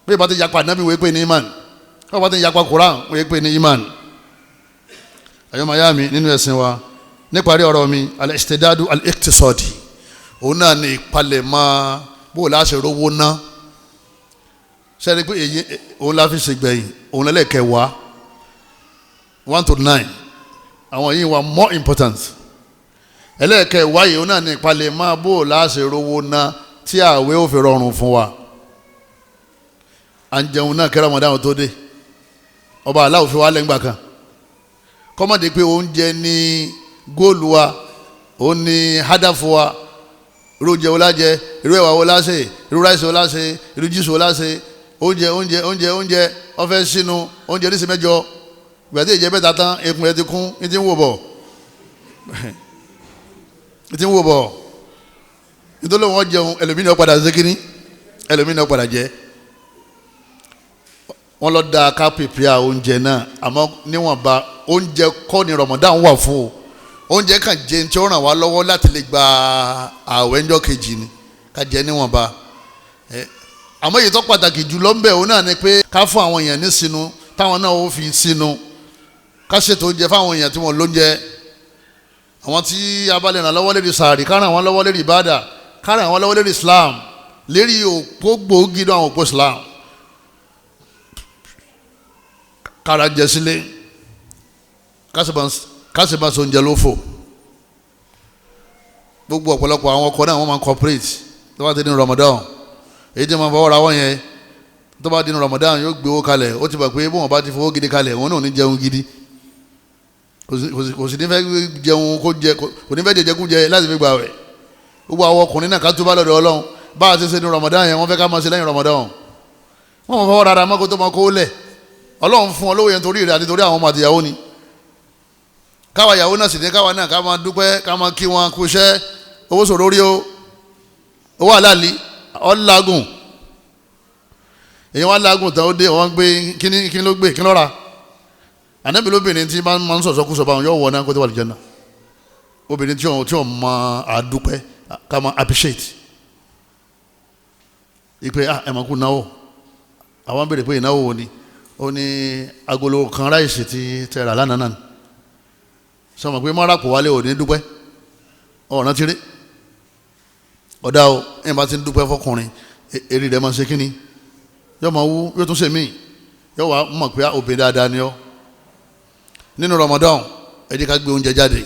bí ìbá ti yapa nábì wọ́n pè ní ìmánì bí ìbá ti yapa Quran wọ́n pè ní ìmánì. ayọ́mayá mi nínú ẹ̀sìn wa níparí ọ̀rọ̀ mi al-istidadu al-iqtisadi òun náà ní ìpalẹ̀ mọ́ bó o láṣẹ rówó ná sẹ́ni pé èyí òun la fi ṣègbẹ̀yìn òun lẹ́lẹ́kẹ̀wá 1 to 9 àwọn yìí wà more important ẹlẹ́kẹ̀wá yìí òun náà ní ìpalẹ̀ mọ́ bó o láṣẹ rówó ná tí àwẹ̀ ó fi rọrùn fún wa à ń jẹun náà kí Ramadan tó dé ọba aláwọ̀ fi wá lẹ́ngbà kan kọ́mọ̀dé pé oúnjẹ ní góòlù wa ó ní hádàfù wa irú oúnjẹ wo lájẹ irú ẹ̀wà wo láṣẹ irú ráìsì wo láṣẹ irú jísù wo láṣẹ oúnjẹ ọfẹ́ sínú oúnjẹ oríṣi mẹ́jọ gbàdé ìjẹ́ bẹ́ẹ̀ tán ekun ẹ ti kún ní ti ń wò bọ̀ ní ti ń wò bọ̀ nítorí wọn jẹun ẹlòmínú padà sékìní ẹlòmínú padà jẹ wọn lọ da ká pèpìà oúnjẹ náà àmọ́ níwọ̀nba oúnjẹ kọ́ ni Ramadan wà fún o oúnjẹ kan jẹ tí ó ràn wá lọ́wọ́ láti lè gba ààwẹ̀ ńjọ́ kejì ni ká jẹ níwọ̀nba àmọ́ èyí tó pàtàkì jùlọ ń bẹ òun náà ni pé ká fún àwọn èèyàn ní sínú táwọn náà ó fi sínú ká ṣètò oúnjẹ fáwọn èèyàn tí wọ́n lóúnjẹ àwọn tí a bá lè ràn lọ́wọ́ lérí sàárì ká ràn wọ́n lọ́wọ́ lérí ìbádà ká ràn wọ́n lọ́wọ́ lérí Islam lérí òpó gbòógì náà àwọn òpó Islam kára jẹ sílé kásìbá so oúnjẹ ló fò gbogbo ọ̀pọ̀lọpọ̀ àwọn ọkọ̀ náà wọ́n máa ń cooperate tó bá ti ní Ramadan èyí tí wọ́n fọwọ́ ra wọ́n yẹn tó bá di ní Ramadan yóò gbé owó kalẹ̀ ó ti bà pé bọ́n bá ti fowó gidi kalẹ̀ wọn náà ò ní jẹun gidi kò sì ní fẹ́ jẹun kó jẹ kò ní fẹ́ jẹjẹkú jẹ láti fi gbà wẹ̀ gbogbo àwọn ọkùnrin náà ká tó bá lọ́dọ̀ Ọlọ́run bá a ti ṣe ní Ramadan yẹn wọ́n fẹ́ ká máa ṣe lẹ́yìn Ramadan wọ́n mọ̀ fọwọ́ rárá mọ́kó tó mọ́ kó lẹ̀ ọlọ́run fún ọ lówó yẹn torí rẹ̀ àti torí àwọn ọmọ àtìyàwó ni káwa ìyàwó náà sì ní káwa náà ká máa dúpẹ́ ká máa kí wọn kú iṣẹ́ owó sòrò rí o owó àlàlí ọ̀làgùn èyí wọn lágùn tán ó dé wọn gbé kíní ló gbé kí ló ra ànábì lóbìnrin tí máa ń sọ̀sọ́ kú sọ báwọn yóò wọ náà kó tó wà lìjẹ́ náà obìnrin tí ò mọ àdúpẹ́ ká máa appreciate ìpè ẹ̀ máa kú náwó àwọn béèrè pé ìnáwó wo ni ó ní agolo kan ráìsì ti tẹ̀ra lánàá náà sọmọ pé mọ́ràpọ̀ wálé ò ní dúpẹ́ ọ̀nà tiré ọ̀dà o ẹ̀ bá ti ń dúpẹ́ fọkùnrin èrè rẹ̀ máa ń ṣe kíni yóò máa wú yóò tún ṣe míì yóò wá mọ̀ pé obìnrin dáadáa ni ọ́ nínú Ramadan ẹ jẹ́ ká gbé oúnjẹ jáde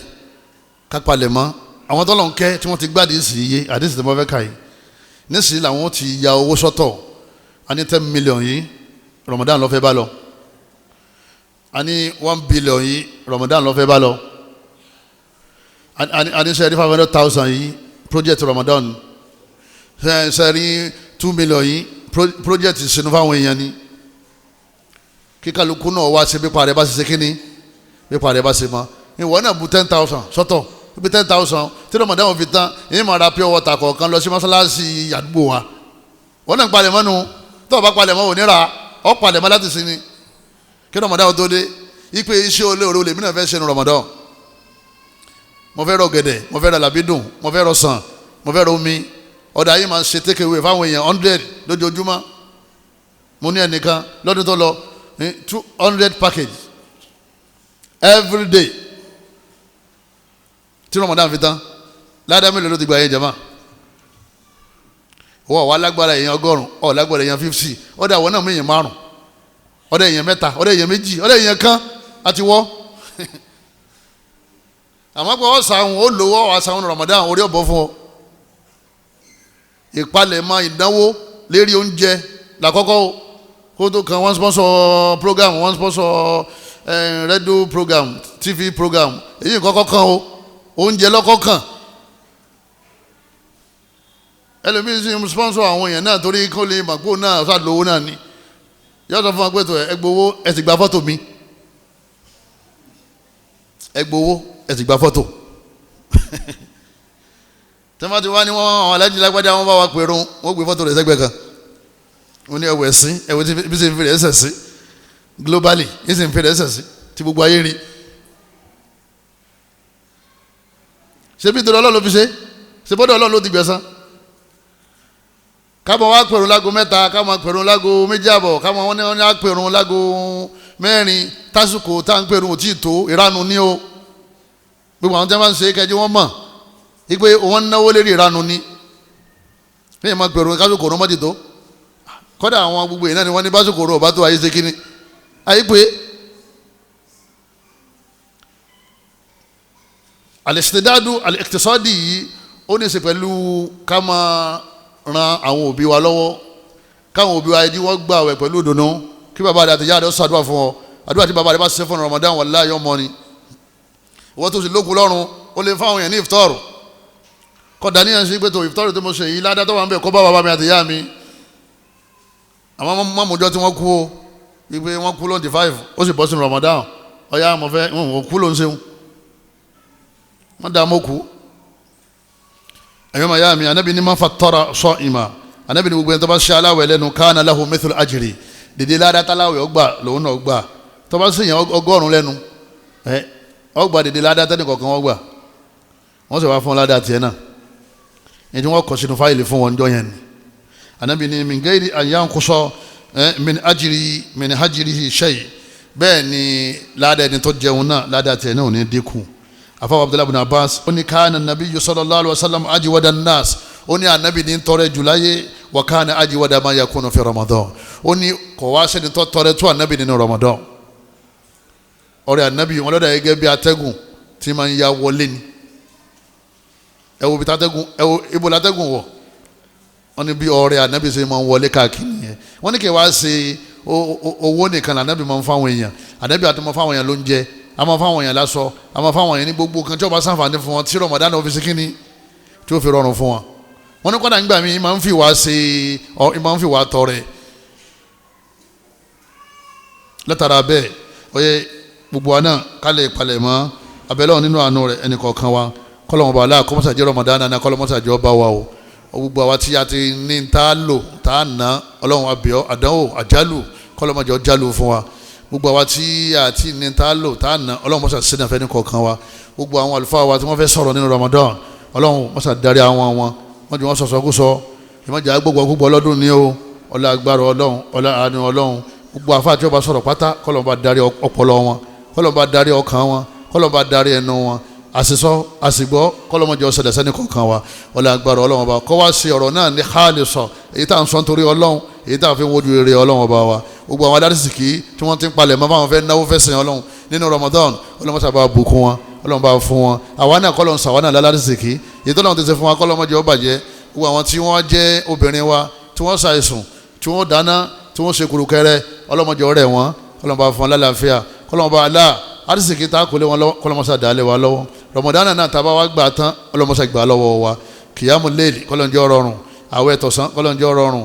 ká palẹ̀ mọ́ àwọn tó lọ́n kẹ́ tí wọ́n ti gbádìí sí iye àdéhùn tí wọ́n fẹ́ kà yìí nísìnyí làwọn ti ya owó sọ́tọ̀ a ní 10 million yìí Ramadan ló fẹ́ bá lọ a ní 1 billion yìí Ramadan ló fẹ́ bá lọ a ní sẹ́ẹ̀rí 500,000 yìí project Ramadan sẹ́ẹ̀rí 2 million yìí project sinú fáwọn èèyàn ni kíkàlùkù náà wá sí pípa rẹ̀ bá ṣe kíní pípa rẹ̀ bá ṣe mọ́ ìwọ náà bu 10,000 sọ́tọ̀ bí 10,000 tí Ramadan wọn fi tán èyí máa ra pure water kọ̀ọ̀kan lọ sí mọ́sálásí àdúgbò wa wọn náà ń palẹ̀ mọ́ nu tó o bá palẹ̀ mọ́ òní ra ọ́ palẹ̀ mọ́ láti sinmi kí Ramadan tó dé ipe iṣẹ́ olóore olè mí náà fẹ́ ṣe nu Ramadan mo fẹ́ rọ gẹ̀dẹ̀ mo fẹ́ rọ làbídùn mo fẹ́ rọ sàn mo fẹ́ rọ omi ọ̀dà yìí máa ń ṣe take away fáwọn èèyàn 100 lójoojúmọ́ mo ní ẹnìkan lọ́dún tó lọ 200 package every day tí Ramadan fi tán ládàá mélòó ló ti gba ẹ̀yẹ jama wọ́n wà lágbára èèyàn 100 ọ̀ lágbára èèyàn 50 ọ̀dà àwọn náà mú èèyàn 5 ọ̀dà èèyàn 3 ọ̀dà èèyàn 2 ọ̀dà èèyàn kan àti wọ́ àmọ́ pé ọ̀sán ó lówó ọ̀sán Ramadan orí ọ̀bọ fún ọ ìpalẹ̀mọ́ ìdánwò lérí oúnjẹ làkọ́kọ́ kó tó kan wọ́n sponsor program wọ́n sponsor radio program TV program èyí kọ́kọ́ kan o oúnjẹ lọ́kọ́ kan ẹlòmíín sì ń sponsor àwọn èèyàn náà torí kó lè màgbó náà ṣàlówó náà ni yóò sọ fún wa pé tó ẹ gbowó ẹ sì gba fọ́tò mi ẹ gbowó ẹ sì gba fọ́tò tẹ́lẹ̀ tí wọ́n ní wọ́n àwọn alájí lágbájá wọn bá wa pèrò wọ́n gbé fọ́tò rẹ̀ sẹ́gbẹ̀ẹ́ kan wọ́n ní ẹwẹ̀ sí ẹwẹ̀ tí bí sì ń fèrè ẹsẹ̀ sí globally bí sì ń fèrè ẹsẹ̀ sí tí gbogbo ayé rí ṣé bí nítorí Ọlọ́run ló fi ṣe bọ́dọ̀ Ọlọ́run ló ti gbẹ̀san káàmọ̀ wá pèrò lágo 3 káàmọ̀ pèrò lágo 2:30 káàmọ̀ wọn ní wá pèrò lágo 4 tásìkò tá à ń pèrò ò tí ì tó ìranu ní o gbogbo àwọn tí wọ́n máa ń ṣe kẹjú wọn mọ̀ ìpè wọn náwó lérí ìranu ní fíyìn máa pèrò kásìkò ọ̀rọ̀ mọ́tì tó kọ́dà àwọn gbogbo yìí náà ni wọ́n ní básìkò ọ̀rọ̀ ọ̀bá tó ayé ṣe kíní ayé pé al-istidadu al-iqtisadi yìí ó ní í ṣe pẹ̀lú ká máa ran àwọn òbí wa lọ́wọ́ káwọn òbí wa ẹjí wọ́n gbà wẹ̀ pẹ̀lú ìdùnnú kí bàbá rẹ̀ àtìyá rẹ̀ ó ṣàdúrà fún ọ àdúrà tí bàbá rẹ̀ bá ṣe fún Ramadan wallahi ọmọ ni ìwọ́n tó sì lókun lọ́rùn ó lè fáwọn èèyàn ní ìfitọ́rù kọ́dà níyàn sí pé tó ìfitọ́rù tó mo ṣe yìí ládàá tó wà ń bẹ̀ kọ́ bá bàbá mi àtìyá mi àwọn mọ́mọ́jọ́ tí wọ́n kú o wípé wọ́n kú lóun ti 5 ó sì bọ́ sínú Ramadan ọ̀yá mo fẹ́ òkú ló ń ṣeun wọ́n dá mọ́kú ẹ̀yọ́ màyá mi anábì ní man fattara sa'ima anábì ní gbogbo ẹni tó bá ṣe aláwẹ̀ lẹ́nu kana lahu mithlu ajri dèdè ládàá táláwẹ̀ ọgbà lòun náà gbà tó bá sì yàn 100 lẹ́nu ọgbà dèdè ládàá tẹ́nì kọ̀ọ̀kan wọ́n gbà wọ́n sì wá fún ládàá tiẹ̀ náà èyí tí wọ́n kọ sínú fáìlì fún wọn jọ yẹn ni anábì ní min gairi an yanqusa min hajrihi shay bẹ́ẹ̀ ni ládàá ẹni tó jẹun náà ládàá tiẹ̀ náà ò ní dínkù afaw Abdullah ibn Abbas ó ní kana nabiyyu sallallahu alaihi wasallam ajwada nas ó ní anabi ní tọrẹ jùláyé wa kana ajwada ma yakunu fi Ramadan ó ní kò wá sẹ́ni tó tọrẹ tó anabi nínú Ramadan ọrẹ anabi wọn lọ́dọ̀ gẹ́gẹ́ bí atẹ́gùn tí máa ń ya wọlé ni ẹ wo bí tatẹ́gùn ẹ wo ibo látẹ́gùn wọ̀ wọ́n ní bí ọrẹ anabi ṣe máa ń wọlé káàkiri yẹn wọ́n ní kí wá ṣe owó nìkan anabi máa ń fáwọn èèyàn anabi àti máa fáwọn èèyàn ló ń jẹ a máa fáwọn èèyàn lásọ a máa fáwọn èèyàn ní gbogbo kan tí ó bá ṣàǹfààní fún wọn tí Ramadan náà fi ṣe kíní tí ó fi rọrùn fún wọn. wọ́n ní kọ́dà nígbà míì máa ń fi wá tọrẹ látara bẹ́ẹ̀ oye gbogbo wa náà ká lè palẹ̀ mọ́ abẹ́lẹ́ nínú àánú rẹ̀ ẹnì kọ̀ọ̀kan wa kọ́lọ́mù bàálà kọ́mọ́sàjẹ́ Ramadan náà kọ́lọ́mọ́sàjẹ́ ọba wa o gbogbo àwa tí a ti ní tá a lò tá a ná ọlọ́run abẹ́ọ́ àdánwò àjálù kọ́lọ́mọ́jọ́ jálù fún wa gbogbo àwa tí a ti ní tá a lò tá a ná ọlọ́run mọ́sà sínú ẹ̀fẹ́ ní kọ̀ọ̀kan wa gbogbo àwọn àlùfáà wa tí wọ́n fẹ́ sọ̀rọ̀ nínú Ramadan ọlọ́run mọ́sà darí àwọn wọn wọ́n ju wọn sọ̀sọ́ kú sọ ìmọ̀jà gbogbo ọlọ́dún ní o ọlá agbára ọlọ́run ọlá àánú ọlọ́run gbogbo àfáà tí ó bá sọ̀rọ̀ pátá kọ́lọ́run bá darí ọpọlọ wọn kọ́lọ́run bá darí ọkàn wọn kọ́lọ́run bá darí ẹnu wọn àṣìṣọ́ àṣìgbọ́ kọ́lọ́mọjọ́ ṣẹlẹ̀ sẹ́ni kọ̀ọ̀kan wa ọlá agbára ọlọ́run ọba kọ́ wá sí ọ̀rọ̀ náà ní khalisah èyí tá à ń sọ nítorí ọlọ́run èyí tá à fi ń wojú rere ọlọ́run ọba wa gbogbo àwọn adarísìkì tí wọ́n ti ń palẹ̀ mọ́ fáwọn fẹ́ náwó fẹ́ sìn ọlọ́run nínú Ramadan ọlọ́run sábà bùkún wọn ọlọ́run bá fún wọn àwa náà kọ́lọ́run sàwọn náà lálárísìkì èyí tó lọ́run ti ṣe fún wa kọ́lọ́mọjọ́ ó bàjẹ́ gbogbo àwọn tí wọ́n jẹ́ obìnrin wa tí wọ́n ṣàìsùn tí wọ́n dáná tí wọ́n ṣe kùrùkẹrẹ ọlọ́mọjọ́ rẹ̀ wọ́n ọlọ́run bá fún wọn lálàáfíà ọlọ́run bá alá arísìkì tá a kò lé wọn lọ́wọ́ kọ́lọ́mọṣà dálé wa lọ́wọ́ Ramadana náà tá a bá wá gbà tán ọlọ́mọṣà gbà lọ́wọ́ wa kìyàmù léèlì kọ́lọ́njẹ́ rọrùn àwẹ̀ tọ̀sán kọ́lọ́njẹ́ rọrùn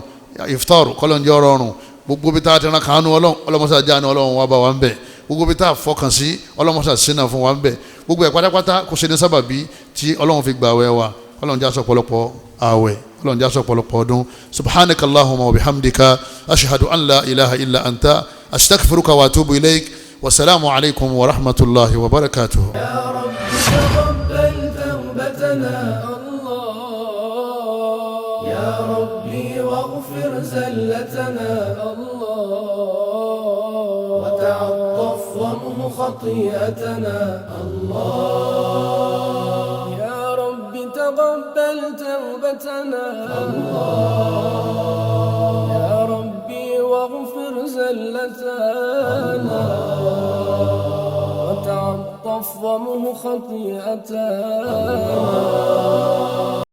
iftar kọ́lọ́njẹ́ rọrùn gbogbo bí tá a ti rán kánú ọlọ́mọṣà jáde ọlọ́run wa bá wa ń bẹ̀ gbogbo bí tá a fọkàn sí ọlọ́mọṣà sínà fún wa ń bẹ̀ gbogbo ẹ̀ pátápátá kò ṣe ní sábàbí tí ọlọ́run fi gbà wẹ̀ wa kọ́lọ́njẹ́ aṣọ pọ̀lọpọ̀ àwẹ̀ kọ́lọ́njẹ́ aṣọ pọ̀lọpọ̀ ọdún subhanakallahumma wa bihamdika ashhadu an la ilaha illa anta astaghfiruka wa atubu ilayk والسلام عليكم ورحمة الله وبركاته يا رب تقبل توبتنا الله يا ربي واغفر زلتنا الله وتعطف وامه خطيئتنا الله يا رب تقبل توبتنا الله يا ربي واغفر زلتنا وتعطف وامه خطيئتنا